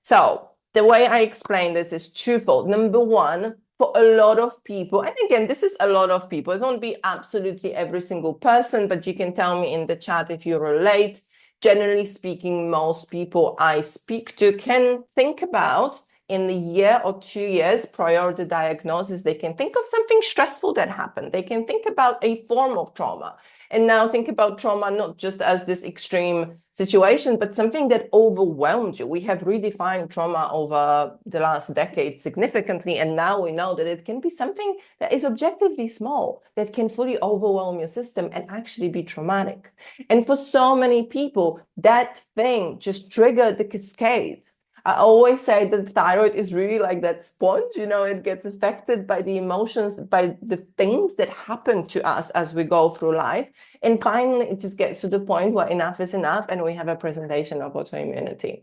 So the way I explain this is twofold. Number one, for a lot of people, and again, this is a lot of people, it won't be absolutely every single person, but you can tell me in the chat if you relate. Generally speaking, most people I speak to can think about, in the year or 2 years prior to diagnosis, they can think of something stressful that happened. They can think about a form of trauma. And now think about trauma not just as this extreme situation, but something that overwhelmed you. We have redefined trauma over the last decade significantly, and now we know that it can be something that is objectively small, that can fully overwhelm your system and actually be traumatic. And for so many people, that thing just triggered the cascade. I always say that the thyroid is really like that sponge, it gets affected by the emotions, by the things that happen to us as we go through life. And finally, it just gets to the point where enough is enough, and we have a presentation of autoimmunity.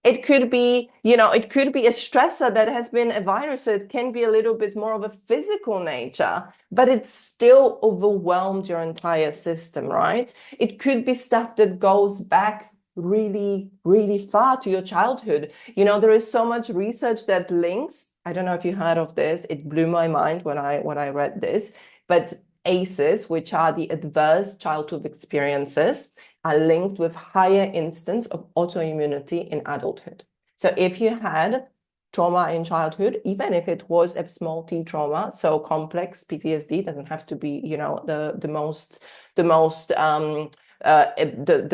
It could be, it could be a stressor that has been a virus. So it can be a little bit more of a physical nature, but it's still overwhelmed your entire system, right? It could be stuff that goes back really, really far to your childhood. There is so much research that links. I don't know if you heard of this. It blew my mind when I read this, but ACEs, which are the adverse childhood experiences, are linked with higher instance of autoimmunity in adulthood. So if you had trauma in childhood, even if it was a small T trauma, so complex PTSD doesn't have to be, the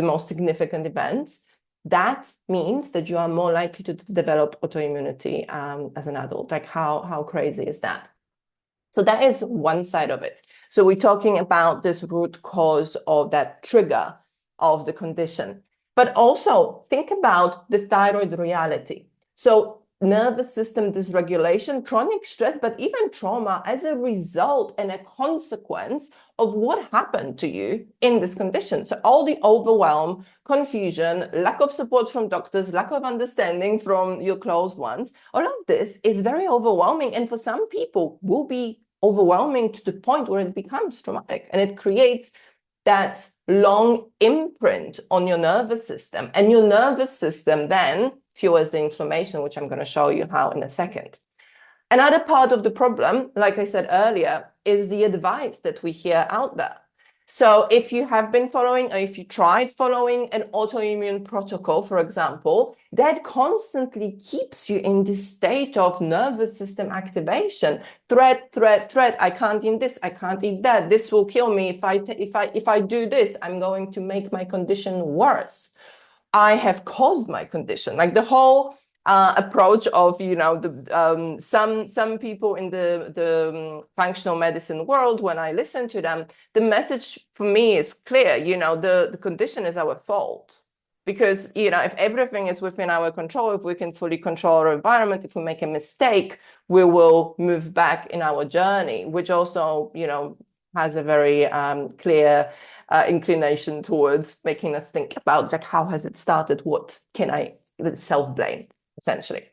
most significant events, that means that you are more likely to develop autoimmunity as an adult. Like how crazy is that? So that is one side of it. So we're talking about this root cause of that trigger of the condition. But also think about the thyroid reality. So nervous system dysregulation, chronic stress, but even trauma as a result and a consequence of what happened to you in this condition. So all the overwhelm, confusion, lack of support from doctors, lack of understanding from your close ones, all of this is very overwhelming. And for some people will be overwhelming to the point where it becomes traumatic, and it creates that long imprint on your nervous system. And your nervous system then fuels the inflammation, which I'm going to show you how in a second. Another part of the problem, like I said earlier, is the advice that we hear out there. So if you have been following, or if you tried following an autoimmune protocol, for example, that constantly keeps you in this state of nervous system activation. Threat, threat, threat. I can't eat this. I can't eat that. This will kill me. If I do this, I'm going to make my condition worse. I have caused my condition. Like the whole approach of, you know, some people in the functional medicine world, when I listen to them, the message for me is clear. You know, the condition is our fault, because, you know, if everything is within our control, if we can fully control our environment, if we make a mistake, we will move back in our journey, which also, you know, has a very clear inclination towards making us think about, like, how has it started? What can I self-blame, essentially.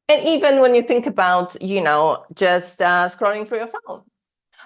And even when you think about, you know, just scrolling through your phone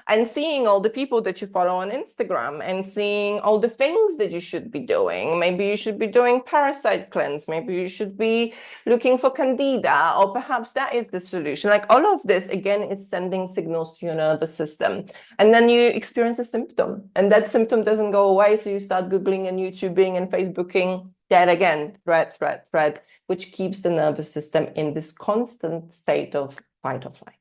and seeing all the people that you follow on Instagram and seeing all the things that you should be doing. Maybe you should be doing parasite cleanse. Maybe you should be looking for candida, or perhaps that is the solution. Like all of this, again, is sending signals to your nervous system. And then you experience a symptom, and that symptom doesn't go away. So you start Googling and YouTubing and Facebooking. That again, threat, threat, threat, which keeps the nervous system in this constant state of fight or flight.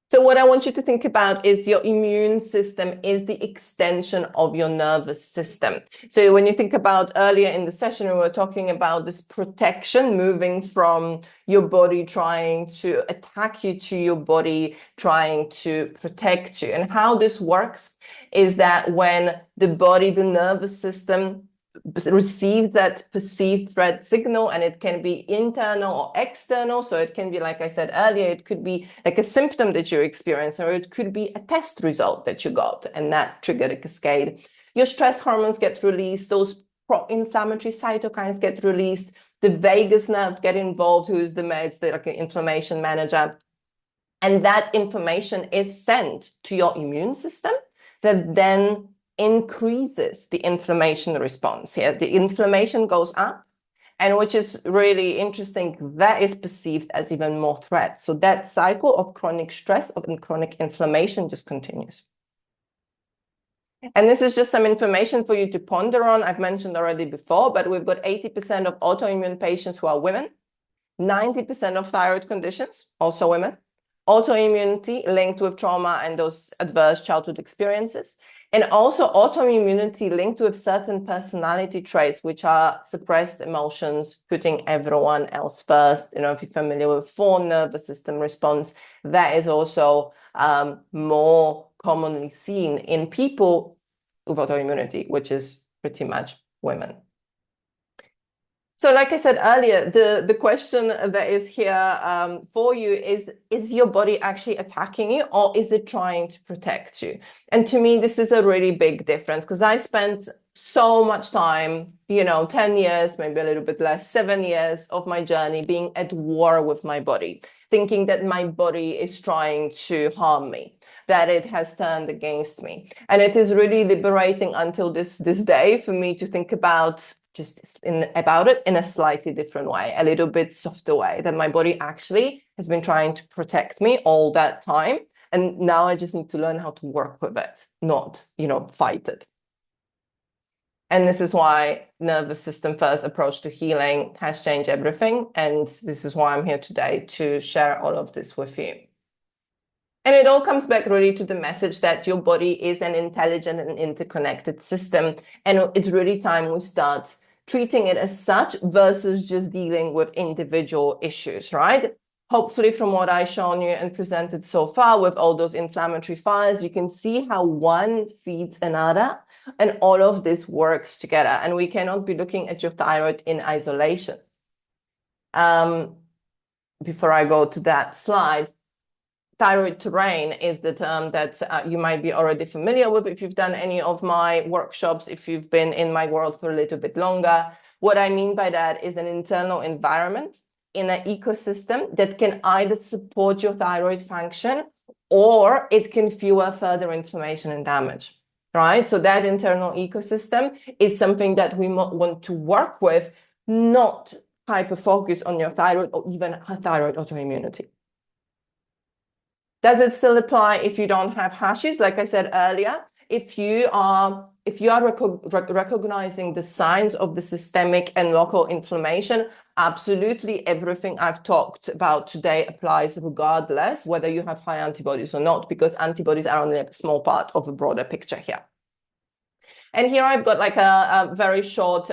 So what I want you to think about is your immune system is the extension of your nervous system. So when you think about earlier in the session, we were talking about this protection, moving from your body trying to attack you to your body trying to protect you. And how this works is that when the body, the nervous system, receive that perceived threat signal, and it can be internal or external. So it can be, like I said earlier, it could be like a symptom that you're experiencing, or it could be a test result that you got, and that triggered a cascade. Your stress hormones get released, those pro-inflammatory cytokines get released, the vagus nerve get involved, who is the meds, like an inflammation manager. And that information is sent to your immune system that then increases the inflammation response here. The inflammation goes up, and which is really interesting, that is perceived as even more threat. So that cycle of chronic stress and chronic inflammation just continues. And this is just some information for you to ponder on. I've mentioned already before, but we've got 80% of autoimmune patients who are women, 90% of thyroid conditions, also women, autoimmunity linked with trauma and those adverse childhood experiences, and also autoimmunity linked with certain personality traits, which are suppressed emotions, putting everyone else first. You know, if you're familiar with fawn nervous system response, that is also more commonly seen in people with autoimmunity, which is pretty much women. So like I said earlier, the question that is here for you is your body actually attacking you, or is it trying to protect you? And to me, this is a really big difference, because I spent so much time, you know, 10 years, maybe a little bit less, 7 years of my journey being at war with my body, thinking that my body is trying to harm me, that it has turned against me. And it is really liberating until this day for me to think about it in a slightly different way, a little bit softer way, that my body actually has been trying to protect me all that time. And now I just need to learn how to work with it, not, you know, fight it. And this is why nervous system first approach to healing has changed everything. And this is why I'm here today to share all of this with you. And it all comes back really to the message that your body is an intelligent and interconnected system. And it's really time we start treating it as such versus just dealing with individual issues, right? hopefully from what I've shown you and presented so far with all those inflammatory fires, you can see how one feeds another and all of this works together. And we cannot be looking at your thyroid in isolation. Before I go to that slide, thyroid terrain is the term that you might be already familiar with if you've done any of my workshops, if you've been in my world for a little bit longer. What I mean by that is an internal environment in an ecosystem that can either support your thyroid function or it can fuel further inflammation and damage, right? So that internal ecosystem is something that we want to work with, not hyper focus on your thyroid or even thyroid autoimmunity. Does it still apply if you don't have Hashis? Like I said earlier, if you are recognizing the signs of the systemic and local inflammation, absolutely everything I've talked about today applies regardless whether you have high antibodies or not, because antibodies are only a small part of a broader picture here. And here I've got like a very short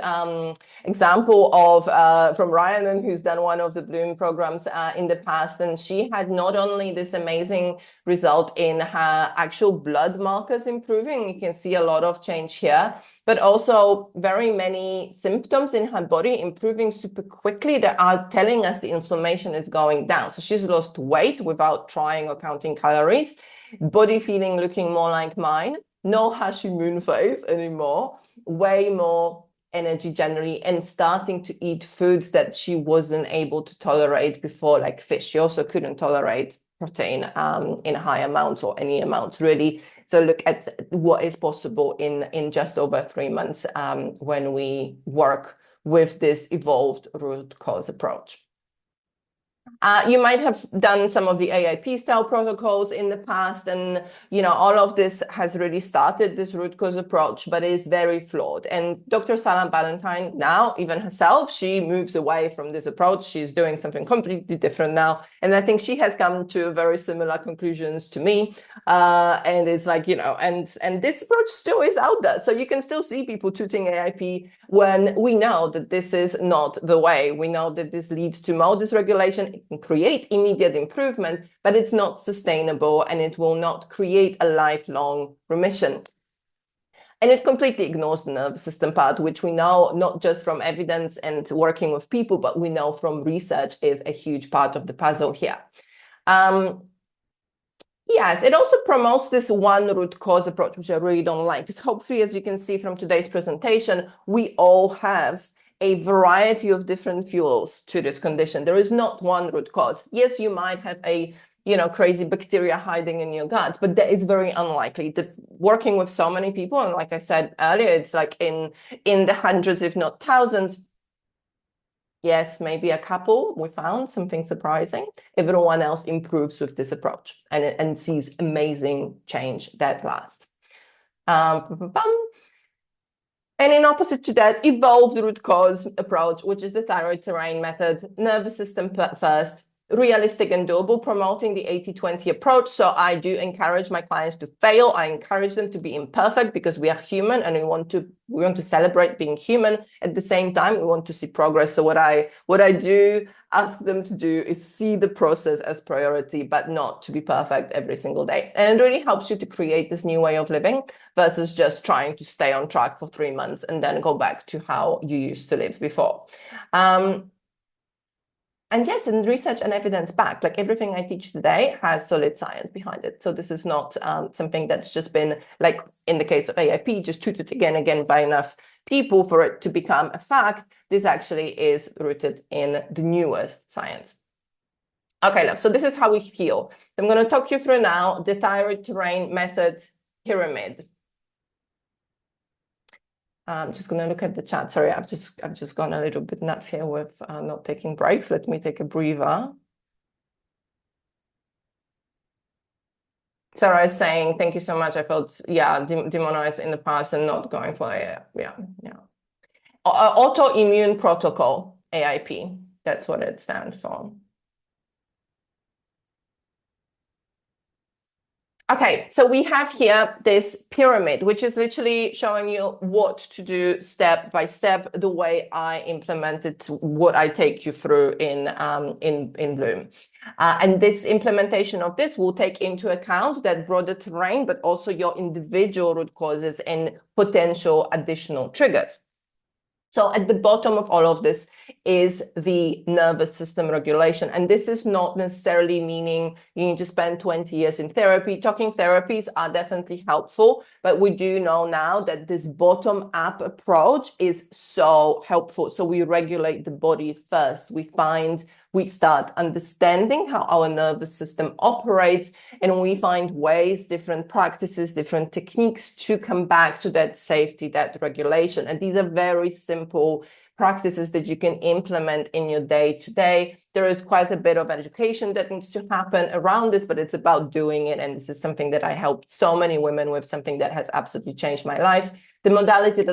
example of from Rhiannon, who's done one of the Bloom programs in the past. And she had not only this amazing result in her actual blood markers improving, you can see a lot of change here, but also very many symptoms in her body improving super quickly that are telling us the inflammation is going down. So she's lost weight without trying or counting calories, body feeling looking more like mine. No Hashimoto phase anymore, way more energy generally, and starting to eat foods that she wasn't able to tolerate before, like fish. She also couldn't tolerate protein in high amounts or any amounts really. So look at what is possible in just over 3 months when we work with this evolved root cause approach. You might have done some of the AIP style protocols in the past, and all of this has really started this root cause approach, but is very flawed. And Dr. Sarah Ballantyne now, even herself, she moves away from this approach. She's doing something completely different now, and I think she has come to very similar conclusions to me. And it's like and this approach still is out there, so you can still see people tooting AIP when we know that this is not the way. We know that this leads to mode dysregulation. It can create immediate improvement, but it's not sustainable and it will not create a lifelong remission. And it completely ignores the nervous system part, which we know not just from evidence and working with people, but we know from research is a huge part of the puzzle here. Yes, it also promotes this one root cause approach, which I really don't like. Because hopefully, as you can see from today's presentation, we all have a variety of different fuels to this condition. There is not one root cause. Yes, you might have a crazy bacteria hiding in your gut, but that is very unlikely. Working with so many people, and like I said earlier, it's like in the hundreds, if not thousands. Yes, maybe a couple, we found something surprising. Everyone else improves with this approach and sees amazing change that lasts. And in opposite to that, evolved root cause approach, which is the thyroid terrain method, nervous system first, realistic and doable, promoting the 80-20 approach. So I do encourage my clients to fail. I encourage them to be imperfect because we are human and we want to celebrate being human. At the same time, we want to see progress. So what I do ask them to do is see the process as priority, but not to be perfect every single day. And it really helps you to create this new way of living versus just trying to stay on track for 3 months and then go back to how you used to live before. And yes, and research and evidence backed, like everything I teach today has solid science behind it. So this is not something that's just been, like in the case of AIP, just tooted again and again by enough people for it to become a fact. This actually is rooted in the newest science. Okay, love, so this is how we heal. I'm going to talk you through now the thyroid terrain method pyramid. I'm just going to look at the chat. Sorry, I've just gone a little bit nuts here with not taking breaks. Let me take a breather. Sarah is saying, thank you so much. I felt, demonized in the past and not going for it. Yeah. Autoimmune protocol, AIP. That's what it stands for. Okay, so we have here this pyramid, which is literally showing you what to do step by step, the way I implemented what I take you through in Bloom. And this implementation of this will take into account that broader terrain, but also your individual root causes and potential additional triggers. So at the bottom of all of this is the nervous system regulation. And this is not necessarily meaning you need to spend 20 years in therapy. Talking therapies are definitely helpful, but we do know now that this bottom-up approach is so helpful. So we regulate the body first. We start understanding how our nervous system operates, and we find ways, different practices, different techniques to come back to that safety, that regulation. And these are very simple practices that you can implement in your day-to-day. There is quite a bit of education that needs to happen around this, but it's about doing it. And this is something that I helped so many women with, something that has absolutely changed my life. The modalities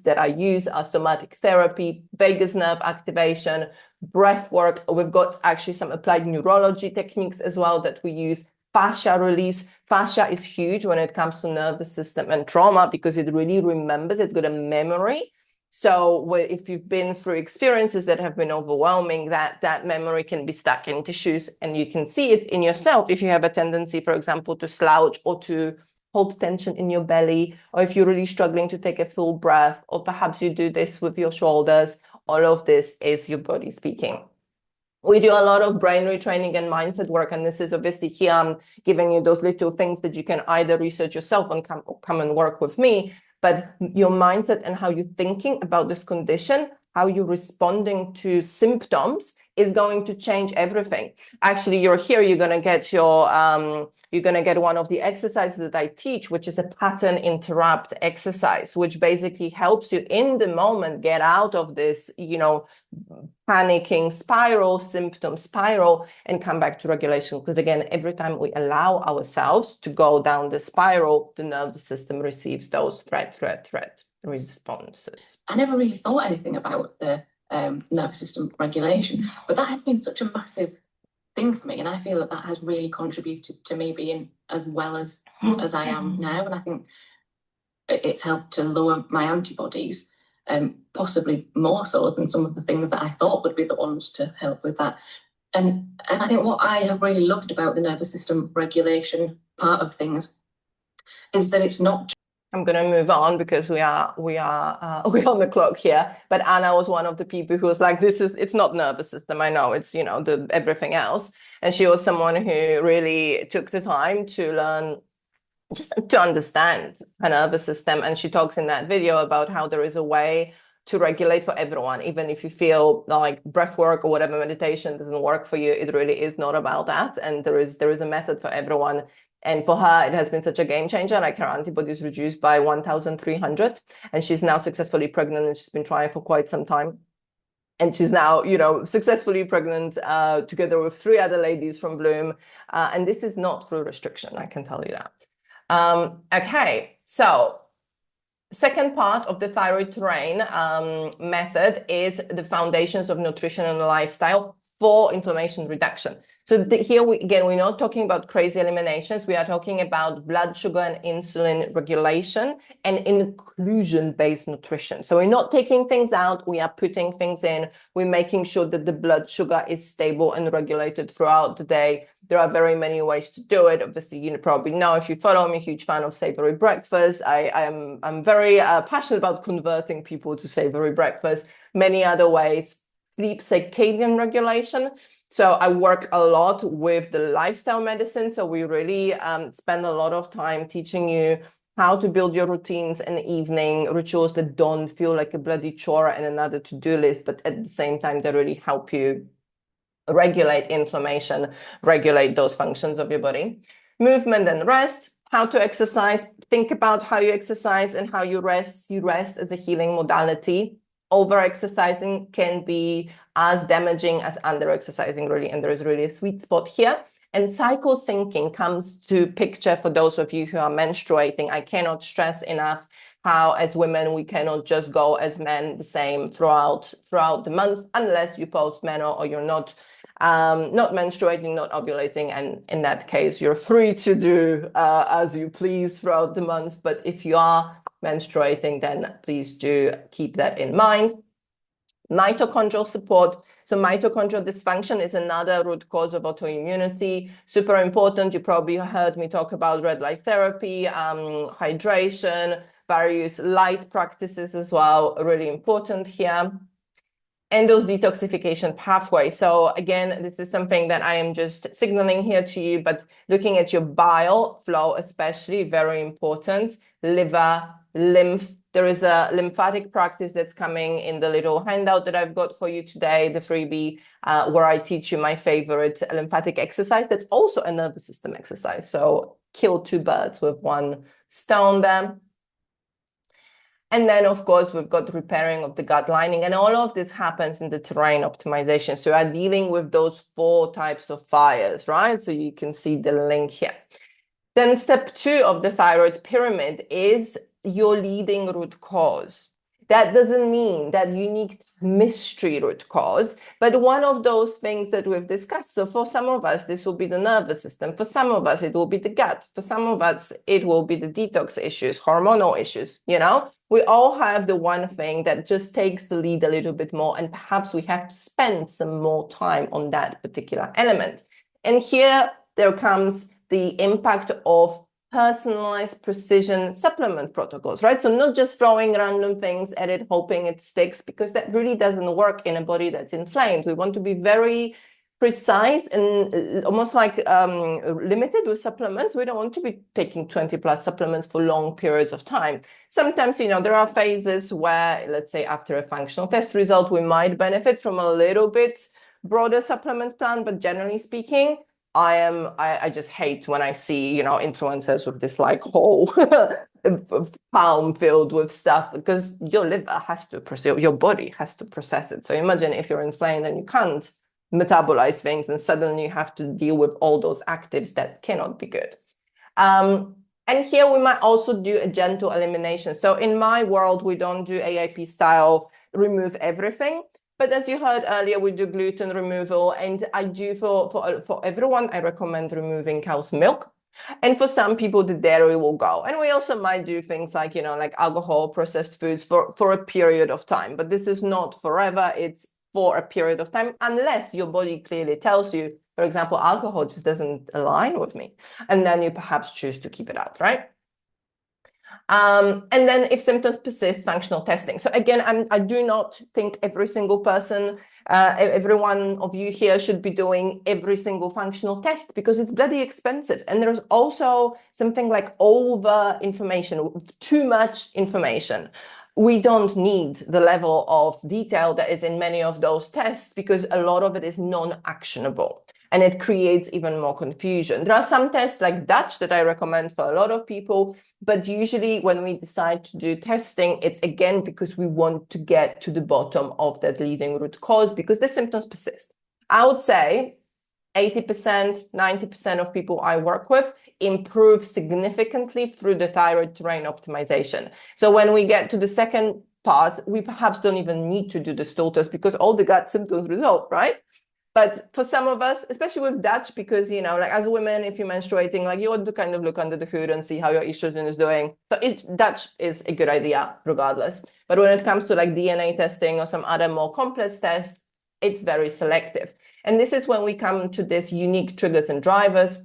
that I use are somatic therapy, vagus nerve activation, breath work. We've got actually some applied neurology techniques as well that we use. Fascia release. Fascia is huge when it comes to nervous system and trauma because it really remembers, it's got a memory. So if you've been through experiences that have been overwhelming, that memory can be stuck in tissues, and you can see it in yourself if you have a tendency, for example, to slouch or to hold tension in your belly, or if you're really struggling to take a full breath, or perhaps you do this with your shoulders. All of this is your body speaking. We do a lot of brain retraining and mindset work, and this is obviously here I'm giving you those little things that you can either research yourself and come and work with me. But your mindset and how you're thinking about this condition, how you're responding to symptoms is going to change everything. Actually, you're going to get one of the exercises that I teach, which is a pattern interrupt exercise, which basically helps you in the moment get out of this, panicking spiral, symptom spiral, and come back to regulation. Because again, every time we allow ourselves to go down the spiral, the nervous system receives those threat responses. I never really thought anything about the nervous system regulation, but that has been such a massive thing for me, and I feel that has really contributed to me being as well as I am now. And I think it's helped to lower my antibodies, possibly more so than some of the things that I thought would be the ones to help with that. And I think what I have really loved about the nervous system regulation part of things is that it's not. I'm going to move on because we are we're on the clock here. But Anna was one of the people who was like, it's not nervous system. I know it's, the everything else. And she was someone who really took the time to learn, just to understand her nervous system. And she talks in that video about how there is a way to regulate for everyone. Even if you feel like breath work or whatever meditation doesn't work for you, it really is not about that. And there is a method for everyone. And for her, it has been such a game changer. Like, her antibodies reduced by 1,300, and she's now successfully pregnant, and she's been trying for quite some time. And she's now, successfully pregnant together with 3 other ladies from Bloom. And this is not through restriction, I can tell you that. Okay, so second part of the Thyroid Terrain method is the foundations of nutrition and lifestyle for inflammation reduction. So here we're not talking about crazy eliminations. We are talking about blood sugar and insulin regulation and inclusion-based nutrition. So we're not taking things out. We are putting things in. We're making sure that the blood sugar is stable and regulated throughout the day. There are very many ways to do it. Obviously, you probably know, if you follow me, a huge fan of savory breakfast. I'm very passionate about converting people to savory breakfast. Many other ways. Sleep circadian regulation. So I work a lot with the lifestyle medicine. So we really spend a lot of time teaching you how to build your routines and evening rituals that don't feel like a bloody chore and another to-do list, but at the same time, they really help you regulate inflammation, regulate those functions of your body. Movement and rest, how to exercise. Think about how you exercise and how you rest. You rest as a healing modality. Over-exercising can be as damaging as under-exercising, really, and there is really a sweet spot here. And cycle syncing comes to picture for those of you who are menstruating. I cannot stress enough how, as women, we cannot just go as men the same throughout the month, unless you post-menopause or you're not not menstruating, not ovulating, and in that case, you're free to do as you please throughout the month. But if you are menstruating, then please do keep that in mind. Mitochondrial support. So mitochondrial dysfunction is another root cause of autoimmunity. Super important. You probably heard me talk about red light therapy, hydration, various light practices as well, really important here. And those detoxification pathways. So again, this is something that I am just signaling here to you, but looking at your bile flow, especially very important, liver, lymph. There is a lymphatic practice that's coming in the little handout that I've got for you today, the freebie, where I teach you my favorite lymphatic exercise. That's also a nervous system exercise. So kill two birds with one stone there. And then, of course, we've got repairing of the gut lining. And all of this happens in the terrain optimization. So we're dealing with those 4 types of fires, right? So you can see the link here. Then step 2 of the thyroid pyramid is your leading root cause. That doesn't mean that unique mystery root cause, but one of those things that we've discussed. So for some of us, this will be the nervous system. For some of us, it will be the gut. For some of us, it will be the detox issues, hormonal issues, you know? We all have the one thing that just takes the lead a little bit more, and perhaps we have to spend some more time on that particular element. And here there comes the impact of personalized precision supplement protocols, right? So not just throwing random things at it, hoping it sticks, because that really doesn't work in a body that's inflamed. We want to be very precise and almost like limited with supplements. We don't want to be taking 20 plus supplements for long periods of time. Sometimes, you know, there are phases where, let's say after a functional test result, we might benefit from a little bit broader supplement plan, but generally speaking, I just hate when I see, you know, influencers with this like whole palm filled with stuff, because your liver has to process, your body has to process it. So imagine if you're inflamed and you can't metabolize things, and suddenly you have to deal with all those actives. That cannot be good. And here we might also do a gentle elimination. So in my world, we don't do AIP style remove everything. But as you heard earlier, we do gluten removal, and I do for everyone, I recommend removing cow's milk. And for some people, the dairy will go. And we also might do things like, you know, like alcohol, processed foods for a period of time. But this is not forever. It's for a period of time, unless your body clearly tells you, for example, alcohol just doesn't align with me. And then you perhaps choose to keep it out, right? And then if symptoms persist, functional testing. So again, I do not think every single person, every one of you here should be doing every single functional test, because it's bloody expensive. And there's also something like over information, too much information. We don't need the level of detail that is in many of those tests, because a lot of it is non-actionable. And it creates even more confusion. There are some tests like Dutch that I recommend for a lot of people, but usually when we decide to do testing, it's again because we want to get to the bottom of that leading root cause, because the symptoms persist. I would say 80%, 90% of people I work with improve significantly through the thyroid terrain optimization. So when we get to the second part, we perhaps don't even need to do the stool test, because all the gut symptoms resolve, right? But for some of us, especially with Dutch, because, you know, like as women, if you're menstruating, like you want to kind of look under the hood and see how your estrogen is doing. So Dutch is a good idea regardless. But when it comes to like DNA testing or some other more complex tests, it's very selective. And this is when we come to this unique triggers and drivers,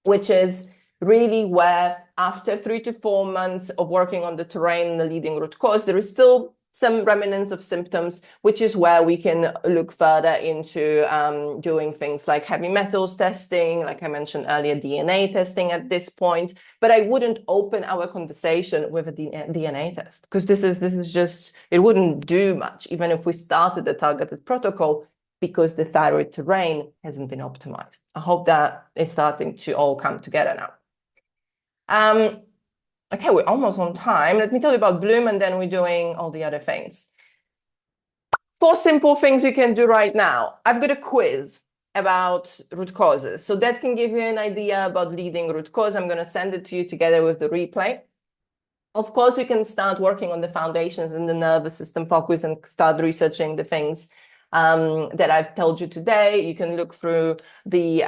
which is really where after 3 to 4 months of working on the terrain, the leading root cause, there is still some remnants of symptoms, which is where we can look further into doing things like heavy metals testing, like I mentioned earlier, DNA testing at this point. But I wouldn't open our conversation with a DNA test, because this is just, it wouldn't do much, even if we started a targeted protocol, because the thyroid terrain hasn't been optimized. I hope that is starting to all come together now. Okay, we're almost on time. Let me tell you about Bloom, and then we're doing all the other things. 4 simple things you can do right now. I've got a quiz about root causes. So that can give you an idea about leading root cause. I'm going to send it to you together with the replay. Of course, you can start working on the foundations and the nervous system focus and start researching the things that I've told you today. You can look through the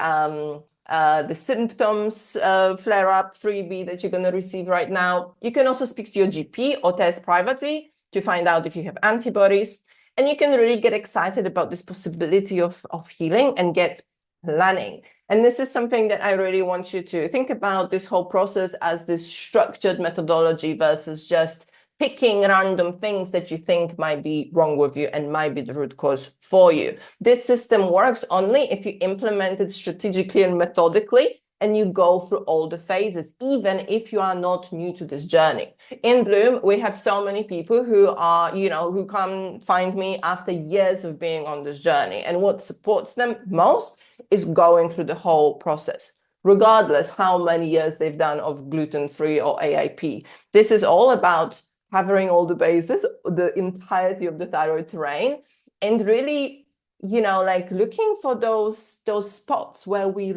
symptoms flare-up freebie that you're going to receive right now. You can also speak to your GP or test privately to find out if you have antibodies. And you can really get excited about this possibility of healing and get planning. And this is something that I really want you to think about, this whole process as this structured methodology versus just picking random things that you think might be wrong with you and might be the root cause for you. This system works only if you implement it strategically and methodically, and you go through all the phases, even if you are not new to this journey. In Bloom, we have so many people who are, who come find me after years of being on this journey. And what supports them most is going through the whole process, regardless how many years they've done of gluten-free or AIP. This is all about covering all the bases, the entirety of the thyroid terrain, and really, like looking for those spots where we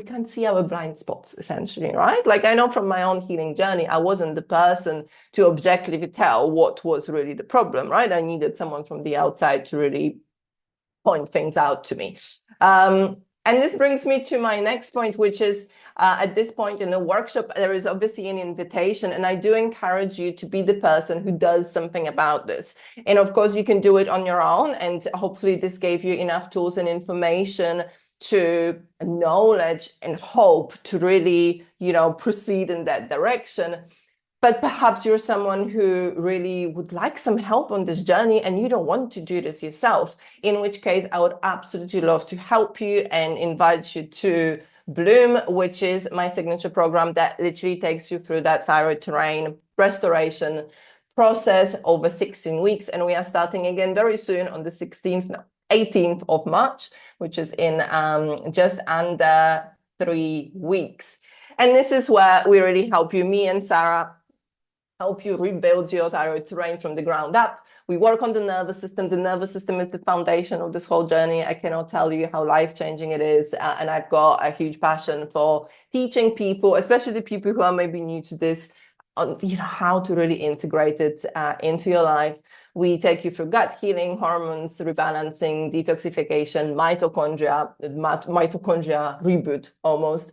can see our blind spots, essentially, right? Like I know from my own healing journey, I wasn't the person to objectively tell what was really the problem, right? I needed someone from the outside to really point things out to me. And this brings me to my next point, which is at this point in the workshop, there is obviously an invitation, and I do encourage you to be the person who does something about this. And of course, you can do it on your own, and hopefully this gave you enough tools and information to knowledge and hope to really, proceed in that direction. But perhaps you're someone who really would like some help on this journey and you don't want to do this yourself, in which case I would absolutely love to help you and invite you to Bloom, which is my signature program that literally takes you through that thyroid terrain restoration process over 16 weeks. And we are starting again very soon on the 18th of March, which is in just under 3 weeks. And this is where we really help you, me and Sarah, help you rebuild your thyroid terrain from the ground up. We work on the nervous system. The nervous system is the foundation of this whole journey. I cannot tell you how life-changing it is. And I've got a huge passion for teaching people, especially the people who are maybe new to this, on how to really integrate it into your life. We take you through gut healing, hormones, rebalancing, detoxification, mitochondria reboot almost.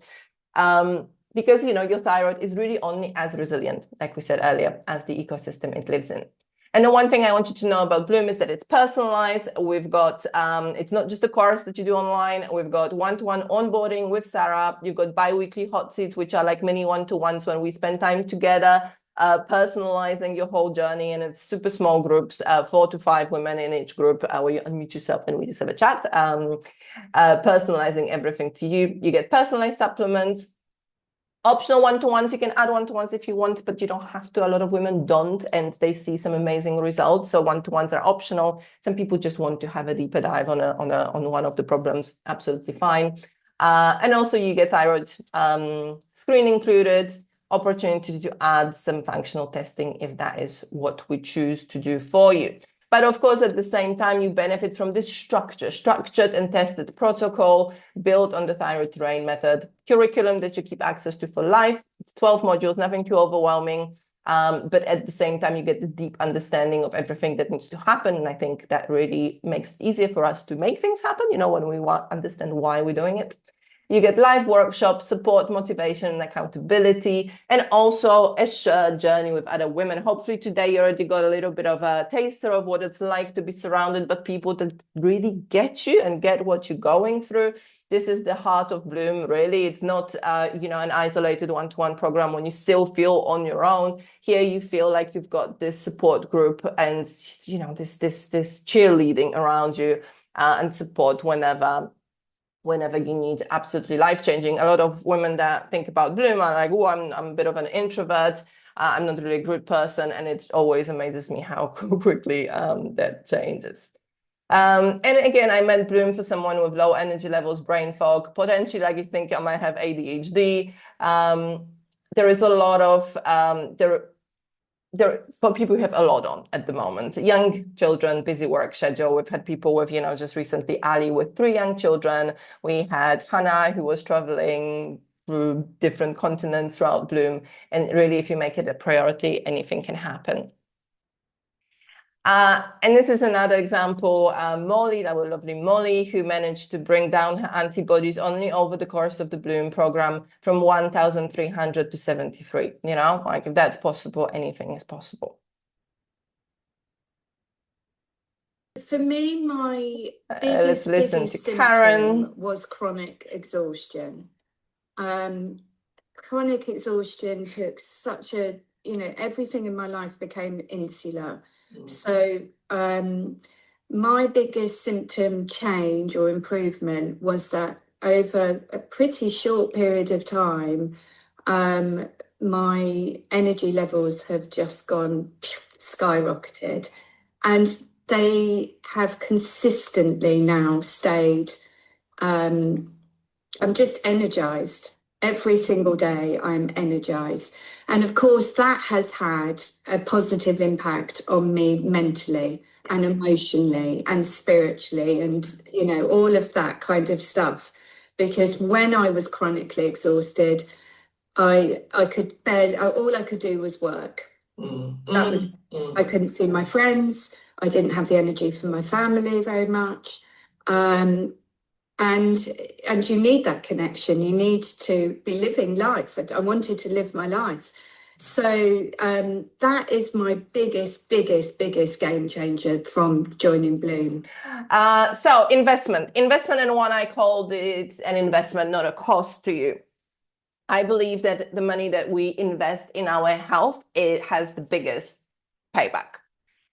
Because, your thyroid is really only as resilient, like we said earlier, as the ecosystem it lives in. And the one thing I want you to know about Bloom is that it's personalized. We've got, it's not just a course that you do online. We've got one-to-one onboarding with Sarah. You've got bi-weekly hot seats, which are like mini one-to-ones when we spend time together, personalizing your whole journey. And it's super small groups, 4 to 5 women in each group, where you unmute yourself and we just have a chat, personalizing everything to you. You get personalized supplements. Optional one-to-ones, you can add one-to-ones if you want, but you don't have to. A lot of women don't, and they see some amazing results. So one-to-ones are optional. Some people just want to have a deeper dive on one of the problems. Absolutely fine. And also you get thyroid screen included, opportunity to add some functional testing if that is what we choose to do for you. But of course, at the same time, you benefit from this structured and tested protocol built on the Thyroid Terrain Method curriculum that you keep access to for life. It's 12 modules, nothing too overwhelming. But at the same time, you get this deep understanding of everything that needs to happen. And I think that really makes it easier for us to make things happen, when we understand why we're doing it. You get live workshops, support, motivation, and accountability, and also a shared journey with other women. Hopefully today you already got a little bit of a taster of what it's like to be surrounded by people that really get you and get what you're going through. This is the heart of Bloom, really. It's not, an isolated one-to-one program when you still feel on your own. Here you feel like you've got this support group and, this cheerleading around you and support whenever you need. Absolutely life-changing. A lot of women that think about Bloom are like, oh, I'm a bit of an introvert. I'm not really a group person. And it always amazes me how quickly that changes. And again, I meant Bloom for someone with low energy levels, brain fog, potentially like you think I might have ADHD. There is a lot of, for people who have a lot on at the moment. Young children, busy work schedule. We've had people with, just recently Ali with 3 young children. We had Hannah who was traveling through different continents throughout Bloom. And really, if you make it a priority, anything can happen. And this is another example, Molly, our lovely Molly, who managed to bring down her antibodies only over the course of the Bloom program from 1,300 to 73. You know, like if that's possible, anything is possible. For me, my Let's listen to biggest Karen. symptom was chronic exhaustion. Chronic exhaustion took such a, everything in my life became insular. So my biggest symptom change or improvement was that over a pretty short period of time, my energy levels have just gone skyrocketed. And they have consistently now stayed. I'm just energized. Every single day, I'm energized. And of course, that has had a positive impact on me mentally and emotionally and spiritually and, all of that kind of stuff. Because when I was chronically exhausted, I could barely, all I could do was work. That was, I couldn't see my friends. I didn't have the energy for my family very much. And you need that connection. You need to be living life. I wanted to live my life. So that is my biggest game changer from joining Bloom. So investment and one I called it an investment, not a cost to you. I believe that the money that we invest in our health, it has the biggest payback.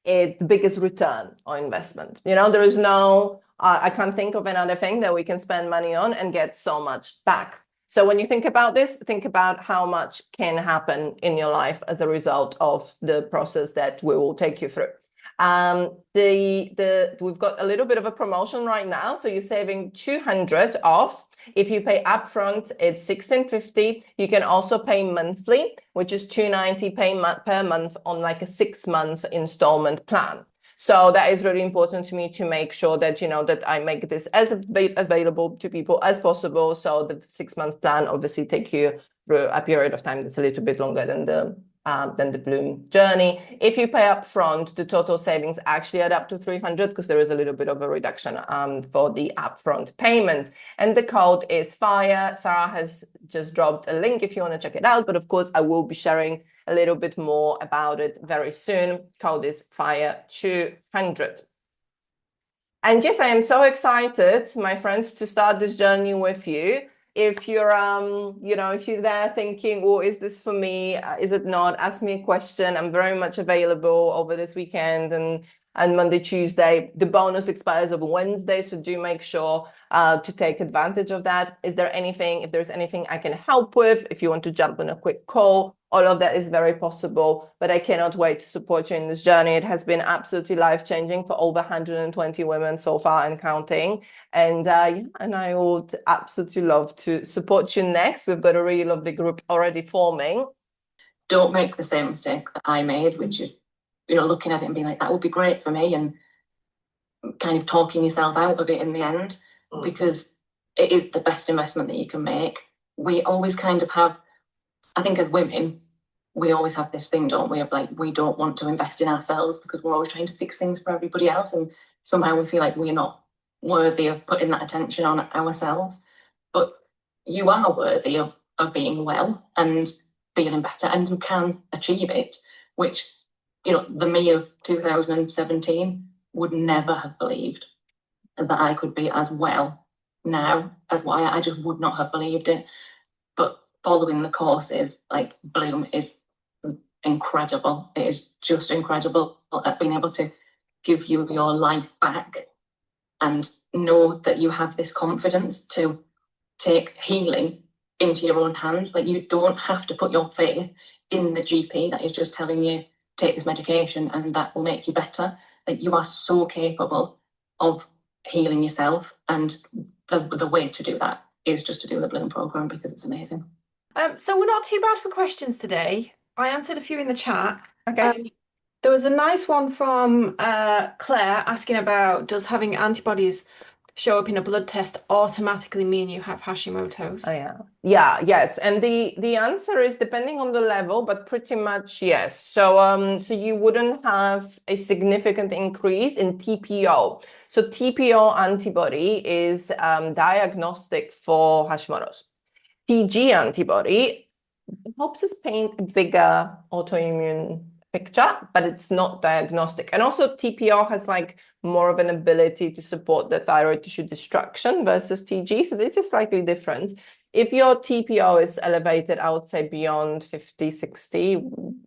It's the biggest return on investment. There is no, I can't think of another thing that we can spend money on and get so much back. So when you think about this, think about how much can happen in your life as a result of the process that we will take you through. We've got a little bit of a promotion right now. So you're saving 200 off. If you pay upfront, it's $1,650. You can also pay monthly, which is $290 per month on like a 6-month installment plan. So that is really important to me to make sure that, that I make this as available to people as possible. So the 6-month plan obviously take you through a period of time that's a little bit longer than the Bloom journey. If you pay up front, the total savings actually add up to 300 because there is a little bit of a reduction for the upfront payment. And the code is FIRE. Sarah has just dropped a link if you want to check it out. But of course, I will be sharing a little bit more about it very soon. Code is FIRE 200. And yes, I am so excited, my friends, to start this journey with you. If you're, if you're there thinking, oh, is this for me? Is it not? Ask me a question. I'm very much available over this weekend and Monday, Tuesday. The bonus expires on Wednesday, so do make sure to take advantage of that. If there's anything I can help with, if you want to jump on a quick call, all of that is very possible, but I cannot wait to support you in this journey. It has been absolutely life-changing for over 120 women so far and counting. And I would absolutely love to support you next. We've got a really lovely group already forming. Don't make the same mistake that I made, which is, looking at it and being like, that would be great for me, and kind of talking yourself out of it in the end, because it is the best investment that you can make. We always kind of have, I think as women, we always have this thing, don't we, of like, we don't want to invest in ourselves because we're always trying to fix things for everybody else. And somehow we feel like we're not worthy of putting that attention on ourselves. But you are worthy of being well and feeling better, and you can achieve it, which, the me of 2017 would never have believed that I could be as well now as what I just would not have believed it. But following the courses, like Bloom is incredible. It is just incredible at being able to give you your life back and know that you have this confidence to take healing into your own hands. Like, you don't have to put your faith in the GP that is just telling you, take this medication and that will make you better. Like, you are so capable of healing yourself, and the way to do that is just to do the Bloom program because it's amazing. So we're not too bad for questions today. I answered a few in the chat. Okay. There was a nice one from Claire asking about, does having antibodies show up in a blood test automatically mean you have Hashimoto's? Oh, yeah. Yeah, yes. And the answer is depending on the level, but pretty much yes. So you wouldn't have a significant increase in TPO. So TPO antibody is diagnostic for Hashimoto's. TG antibody helps us paint a bigger autoimmune picture, but it's not diagnostic. And also TPO has like more of an ability to support the thyroid tissue destruction versus TG. So they're just slightly different. If your TPO is elevated, I would say beyond 50, 60,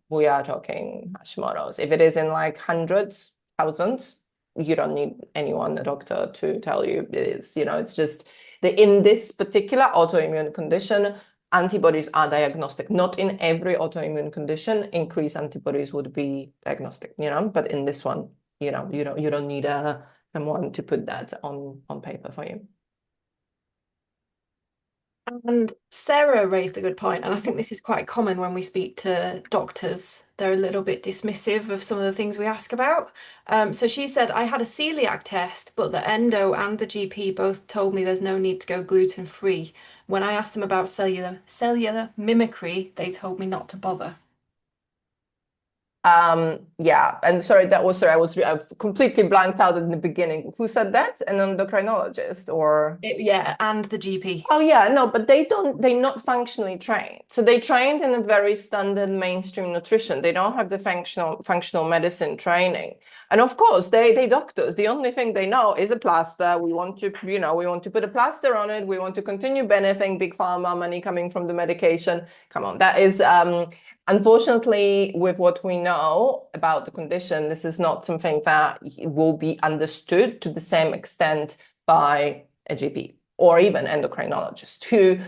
we are talking Hashimoto's. If it is in like hundreds, thousands, you don't need anyone, a doctor, to tell you it is. It's just in this particular autoimmune condition, antibodies are diagnostic. Not in every autoimmune condition, increased antibodies would be diagnostic, but in this one, you don't need someone to put that on paper for you. And Sarah raised a good point, and I think this is quite common when we speak to doctors. They're a little bit dismissive of some of the things we ask about. So she said, I had a celiac test, but the endo and the GP both told me there's no need to go gluten-free. When I asked them about cellular mimicry, they told me not to bother. Yeah, and sorry, I've completely blanked out in the beginning. Who said that? An endocrinologist or? Yeah, and the GP. Oh yeah, no, but they're not functionally trained. So they trained in a very standard mainstream nutrition. They don't have the functional medicine training. And of course, they doctors. The only thing they know is a plaster. We want to put a plaster on it. We want to continue benefiting big pharma money coming from the medication. Come on, that is unfortunately, with what we know about the condition, this is not something that will be understood to the same extent by a GP or even endocrinologist, who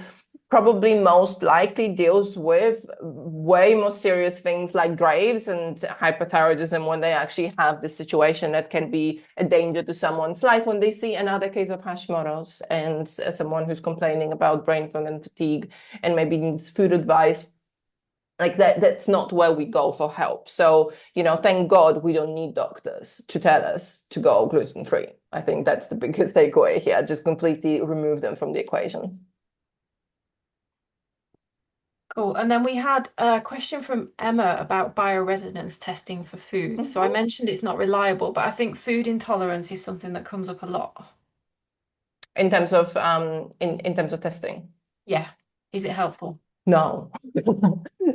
probably most likely deals with way more serious things like Graves and hypothyroidism when they actually have this situation that can be a danger to someone's life when they see another case of Hashimoto's and someone who's complaining about brain fog and fatigue and maybe needs food advice. Like that's not where we go for help. So, thank God we don't need doctors to tell us to go gluten-free. I think that's the biggest takeaway here. Just completely remove them from the equation. Cool. And then we had a question from Emma about bioresonance testing for food. So I mentioned it's not reliable, but I think food intolerance is something that comes up a lot. In terms of in terms of testing. Yeah. Is it helpful? No.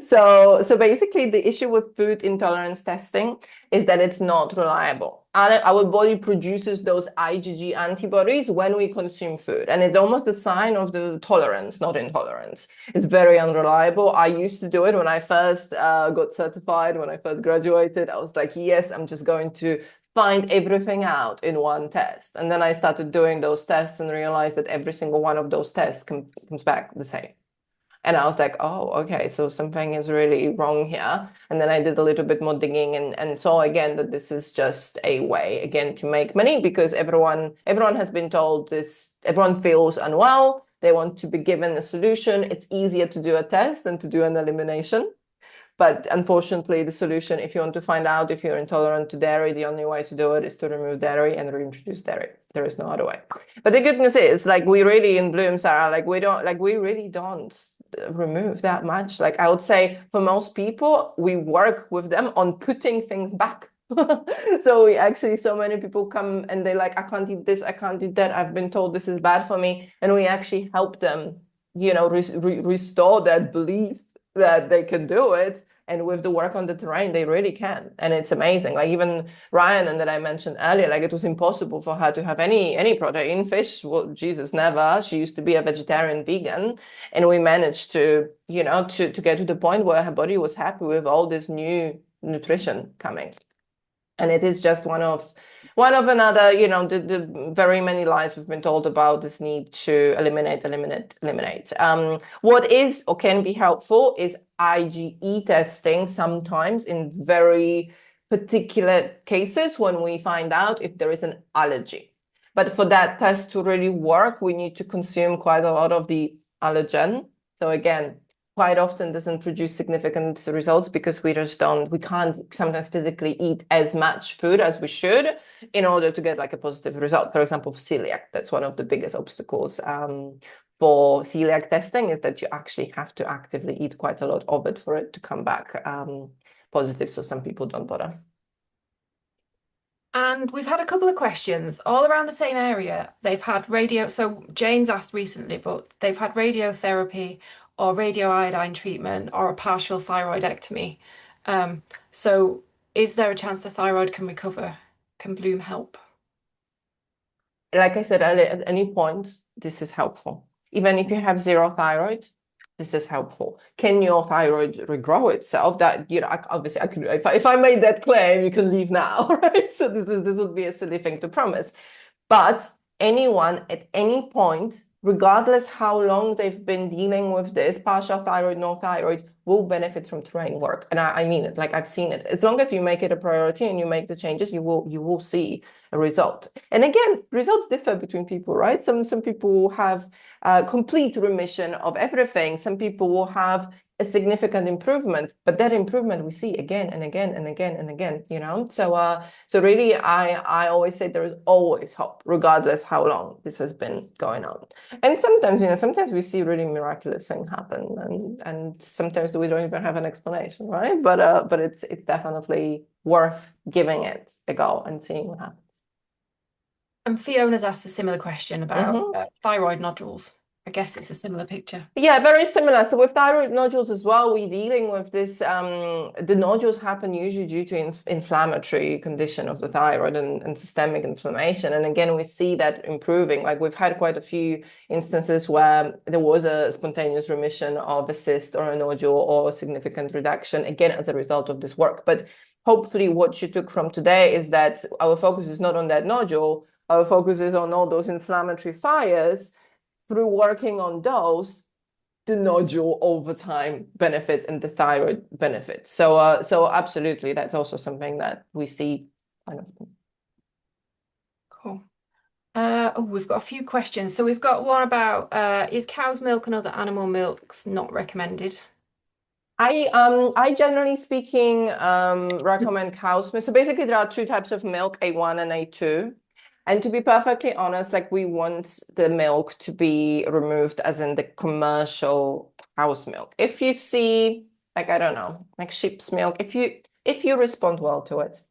So basically the issue with food intolerance testing is that it's not reliable. Our body produces those IgG antibodies when we consume food. And it's almost a sign of the tolerance, not intolerance. It's very unreliable. I used to do it when I first got certified, when I first graduated. I was like, yes, I'm just going to find everything out in one test. And then I started doing those tests and realized that every single one of those tests comes back the same. And I was like, oh, okay, so something is really wrong here. And then I did a little bit more digging and saw again that this is just a way, again, to make money because everyone has been told this, everyone feels unwell. They want to be given a solution. It's easier to do a test than to do an elimination. But unfortunately, the solution, if you want to find out if you're intolerant to dairy, the only way to do it is to remove dairy and reintroduce dairy. There is no other way. But the good news is, like, we really in Bloom, Sarah, we really don't remove that much. Like, I would say for most people, we work with them on putting things back. So so many people come and they're like, I can't eat this, I can't eat that. I've been told this is bad for me. And we actually help them, restore that belief that they can do it. And with the work on the terrain, they really can. And it's amazing. Like even Ryan, and that I mentioned earlier, like it was impossible for her to have any protein. Fish, well, Jesus, never. She used to be a vegetarian vegan. And we managed to, to get to the point where her body was happy with all this new nutrition coming. And it is just one of another, the very many lies we've been told about this need to eliminate. What is or can be helpful is IgE testing sometimes in very particular cases when we find out if there is an allergy. But for that test to really work, we need to consume quite a lot of the allergen. So again, quite often doesn't produce significant results because we can't sometimes physically eat as much food as we should in order to get like a positive result. For example, for celiac, that's one of the biggest obstacles for celiac testing, is that you actually have to actively eat quite a lot of it for it to come back positive. So some people don't bother. And we've had a couple of questions all around the same area. They've had so Jane's asked recently, but they've had radiotherapy or radioiodine treatment or a partial thyroidectomy. So is there a chance the thyroid can recover? Can Bloom help? Like I said earlier, at any point, this is helpful. Even if you have zero thyroid, this is helpful. Can your thyroid regrow itself? That, you know, obviously I could, if I made that claim, you can leave now, right? So this would be a silly thing to promise. But anyone at any point, regardless how long they've been dealing with this, partial thyroid, no thyroid, will benefit from terrain work. And I mean it, like I've seen it. As long as you make it a priority and you make the changes, you will see a result. And again, results differ between people, right? Some people will have complete remission of everything. Some people will have a significant improvement, but that improvement we see again and again and again and again, you know? So really, I always say there is always hope, regardless how long this has been going on. And sometimes, you know, sometimes we see really miraculous things happen, and sometimes we don't even have an explanation, right? But it's definitely worth giving it a go and seeing what happens. And Fiona's asked a similar question about thyroid nodules. I guess it's a similar picture. Yeah, very similar. So with thyroid nodules as well, we're dealing with this. The nodules happen usually due to inflammatory condition of the thyroid and systemic inflammation. And again, we see that improving. Like we've had quite a few instances where there was a spontaneous remission of a cyst or a nodule or a significant reduction, again, as a result of this work. But hopefully what you took from today is that our focus is not on that nodule. Our focus is on all those inflammatory fires. Through working on those, the nodule over time benefits and the thyroid benefits. So absolutely, that's also something that we see kind of. Cool. We've got a few questions. So we've got one about is cow's milk and other animal milks not recommended? I generally speaking recommend cow's milk. So basically, there are two types of milk, A1 and A2. And to be perfectly honest, like we want the milk to be removed as in the commercial cow's milk. If you see, like, I don't know, like sheep's milk, if you respond well to it,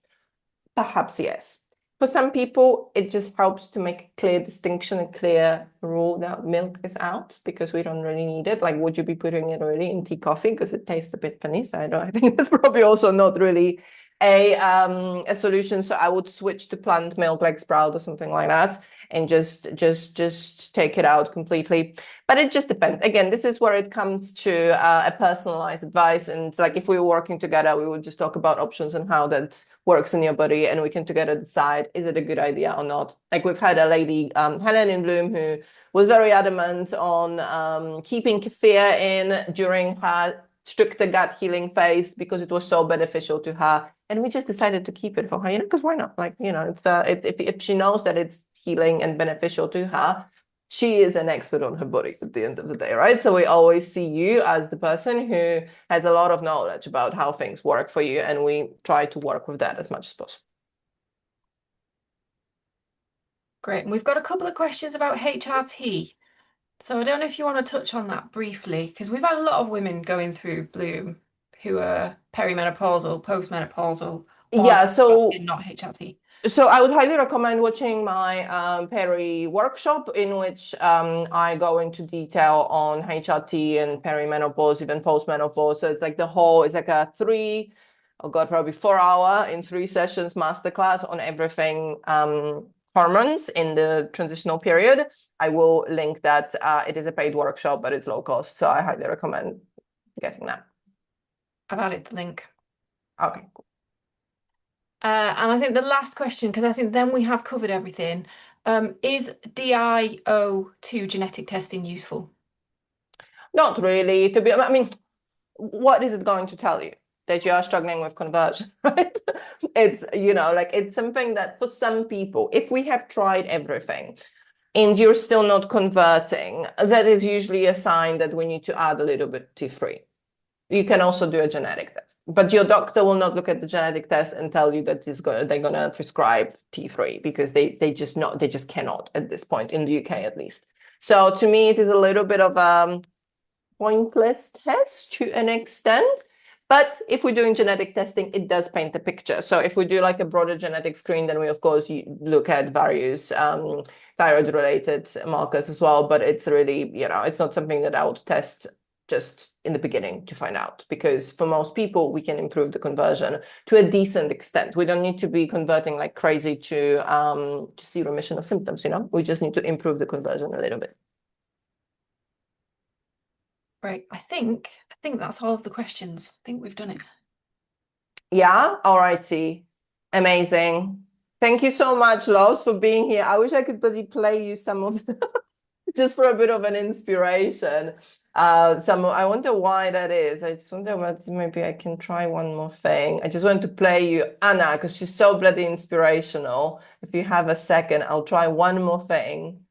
perhaps yes. For some people, it just helps to make a clear distinction, a clear rule that milk is out because we don't really need it. Like, would you be putting it really in tea, coffee because it tastes a bit funny? So I think that's probably also not really a solution. So I would switch to plant milk like sprout or something like that and just take it out completely. But it just depends. Again, this is where it comes to a personalized advice. And like if we were working together, we would just talk about options and how that works in your body, and we can together decide, is it a good idea or not? Like we've had a lady, Helen in Bloom, who was very adamant on keeping kefir in during her stricter gut healing phase because it was so beneficial to her. And we just decided to keep it for her, you know, because why not? Like, you know, if she knows that it's healing and beneficial to her, she is an expert on her body at the end of the day, right? So we always see you as the person who has a lot of knowledge about how things work for you, and we try to work with that as much as possible. Great. And we've got a couple of questions about HRT. So I don't know if you want to touch on that briefly, because we've had a lot of women going through Bloom who are perimenopausal, postmenopausal, Yeah, so not HRT. So I would highly recommend watching my peri workshop, in which I go into detail on HRT and perimenopause, even postmenopause. So it's like it's like a probably 4 hour in 3 sessions masterclass on everything hormones in the transitional period. I will link that. It is a paid workshop, but it's low cost. So I highly recommend getting that. I've added the link. Okay, cool. And I think the last question, because I think then we have covered everything, is DIO2 genetic testing useful? Not really. I mean, what is it going to tell you? That you are struggling with conversion, right? It's, you know, like it's something that for some people, if we have tried everything and you're still not converting, that is usually a sign that we need to add a little bit T3. You can also do a genetic test, but your doctor will not look at the genetic test and tell you that they're gonna prescribe T3 because they just cannot at this point in the UK at least. So to me, it is a little bit of a pointless test to an extent. But if we're doing genetic testing, it does paint a picture. So if we do like a broader genetic screen, then we of course look at various thyroid-related markers as well. But it's really, it's not something that I would test just in the beginning to find out, because for most people, we can improve the conversion to a decent extent. We don't need to be converting like crazy to see remission of symptoms, we just need to improve the conversion a little bit. Right, I think that's all of the questions. I think we've done it. Yeah, all righty. Amazing. Thank you so much, Los, for being here. I wish I could play you some of them just for a bit of an inspiration. I wonder why that is. I just wonder maybe I can try one more thing. I just want to play you Anna because she's so bloody inspirational. If you have a second, I'll try one more thing.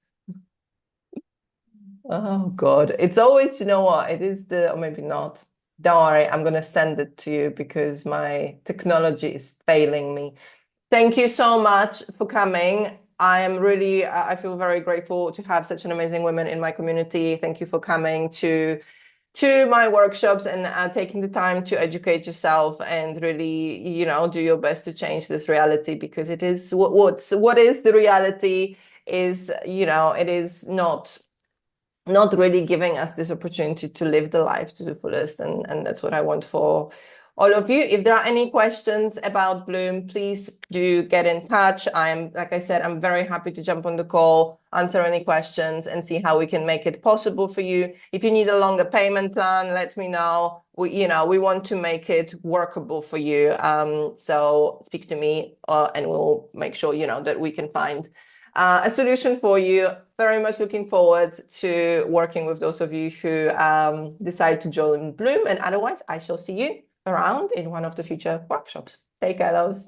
Oh God, it's always, you know what, it is or maybe not. Don't worry, I'm gonna send it to you because my technology is failing me. Thank you so much for coming. I feel very grateful to have such an amazing women in my community. Thank you for coming to my workshops and taking the time to educate yourself and really, do your best to change this reality, because it is what is the reality is, it is not really giving us this opportunity to live the life to the fullest. And that's what I want for all of you. If there are any questions about Bloom, please do get in touch. Like I said, I'm very happy to jump on the call, answer any questions and see how we can make it possible for you. If you need a longer payment plan, let me know. We want to make it workable for you. So speak to me and we'll make sure, that we can find a solution for you. Very much looking forward to working with those of you who decide to join Bloom. And otherwise, I shall see you around in one of the future workshops. Take care, loves.